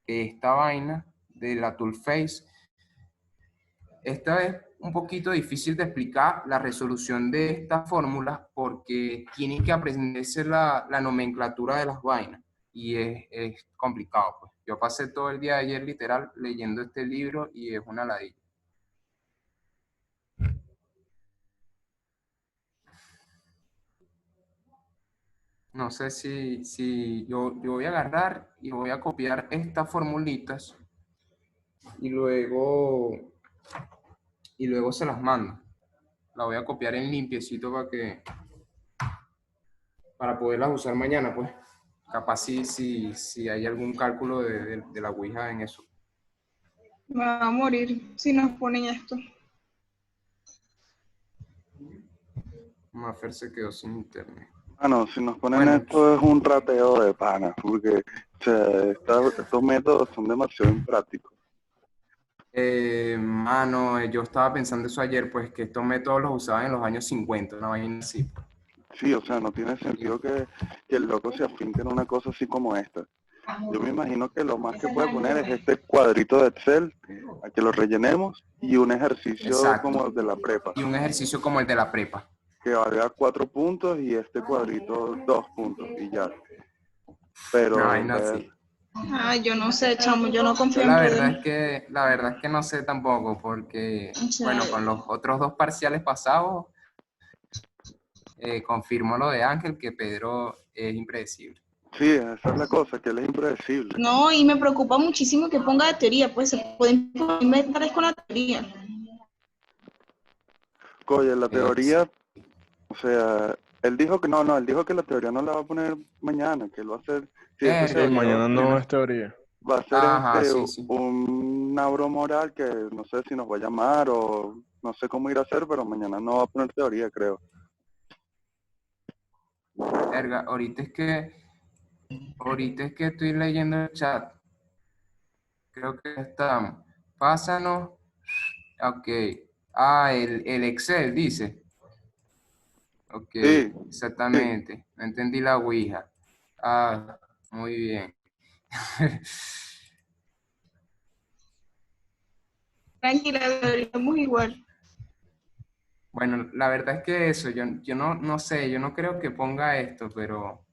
de esta vaina, de la tool face. Esta es un poquito difícil de explicar la resolución de estas fórmulas porque tienen que aprenderse la nomenclatura de las vainas y es complicado, pues. Yo pasé todo el día de ayer literal leyendo este libro y es una ladilla. No sé si yo voy a agarrar y voy a copiar estas formulitas y luego se las mando. La voy a copiar en limpiecito para poderlas usar mañana, pues. Capaz si hay algún cálculo de la Ouija en eso. Me va a morir si nos ponen esto. Mafer se quedó sin internet. Bueno, si nos ponen Bueno. esto es un rateo de panas, porque o sea, estos métodos son demasiado imprácticos. Mano, yo estaba pensando eso ayer, pues que estos métodos los usaban en los años 50, una vaina así. Sí, o sea, no tiene sentido que el loco se afinque en una cosa así como esta. Yo me imagino que lo más que puede poner es este cuadrito de Excel, a que lo rellenemos, y un ejercicio Exacto. como el de la prepa, Y un ejercicio como el de la prepa. que valga 4 puntos y este cuadrito 2 puntos, y ya. Pero, Una vaina así. Ay, yo no sé, chamo, yo no confío La en verdad Pedro. la verdad es que no sé tampoco, porque, O sea, bueno, con los otros 2 parciales pasados, confirmo lo de Ángel, que Pedro es impredecible. sí, esa es la cosa, que él es impredecible. no, y me preocupa muchísimo que ponga de teoría, pues se pueden inventar con la teoría. Oye, la teoría, o sea, él dijo que él dijo que la teoría no la va a poner mañana, que él va a hacer, sí, esa Verga, teoría Mañana no yo- es teoría. va a ser Ajá, sí. una broma oral que no sé si nos va a llamar o no sé cómo ir a hacer, pero mañana no va a poner teoría, creo. Verga, ahorita es que estoy leyendo el chat. Creo que estamos. Pásanos. Ok. Ah, el Excel dice. Ok, Sí, exactamente. No entendí la Ouija. Ah, muy bien. Tranquila, deberíamos igual. Bueno, la verdad es que eso, yo no sé, yo no creo que ponga esto, pero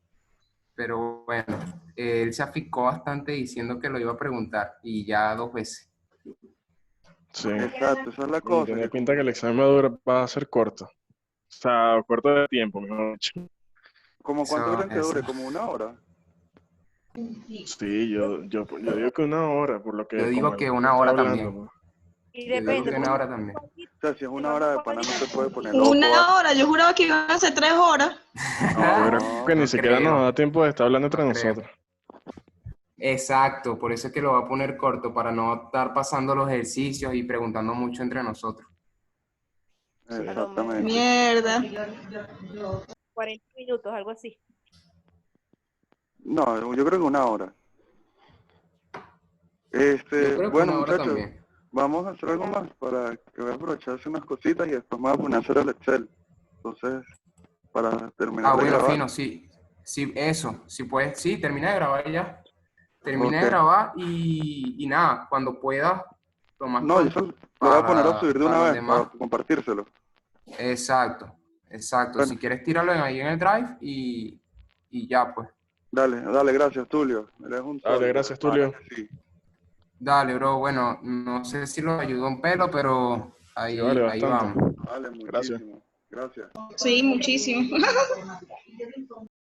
bueno, él se aficó bastante diciendo que lo iba a preguntar y ya 2 veces. Sí. exacto, esa es la Y cosa. tiene pinta que el examen va a ser corto. O sea, corto de tiempo, mejor dicho. ¿Cómo cuánto Eso- creen que dure? eso. ¿Como una hora? Sí, yo digo que 1 hora, por lo que Yo digo como que él 1 está hora hablando, también. ¿no? Y Yo digo depende. que 1 hora también. O sea, si es una hora de pana no se puede poner loco. Una hora, yo juraba que iban a ser 3 horas. Yo creo que No, ni siquiera creo. nos da tiempo de estar hablando entre No creo. nosotros. Exacto, por eso es que lo va a poner corto, para no estar pasando los ejercicios y preguntando mucho entre nosotros. exactamente. Mierda. 40 minutos, algo así. No, yo creo que una hora. Yo creo que Bueno, 1 hora muchachos, también. vamos a hacer algo más para que voy a aprovecharse unas cositas y después me voy a poner a hacer el Excel. Entonces, para terminar Ah, de bueno, grabar. fino, sí. Sí, eso. Si puedes, sí, termina de grabar ya. Termina de Ok. grabar y nada, cuando puedas, tomas No, yo todo lo voy a poner a subir de para una los vez, para demás. compartírselo. Exacto. Bueno, Si quieres, tíralo ahí en el drive y ya, pues. dale, gracias, Tulio. Eres un Dale, sol. gracias, Tulio. Sí, Dale, bro. Bueno, no sé si lo ayudó un pelo, pero ahí, Sí, vale, ahí bastante. vamos. vale, Gracias. muchísimo. Gracias. Sí, muchísimo.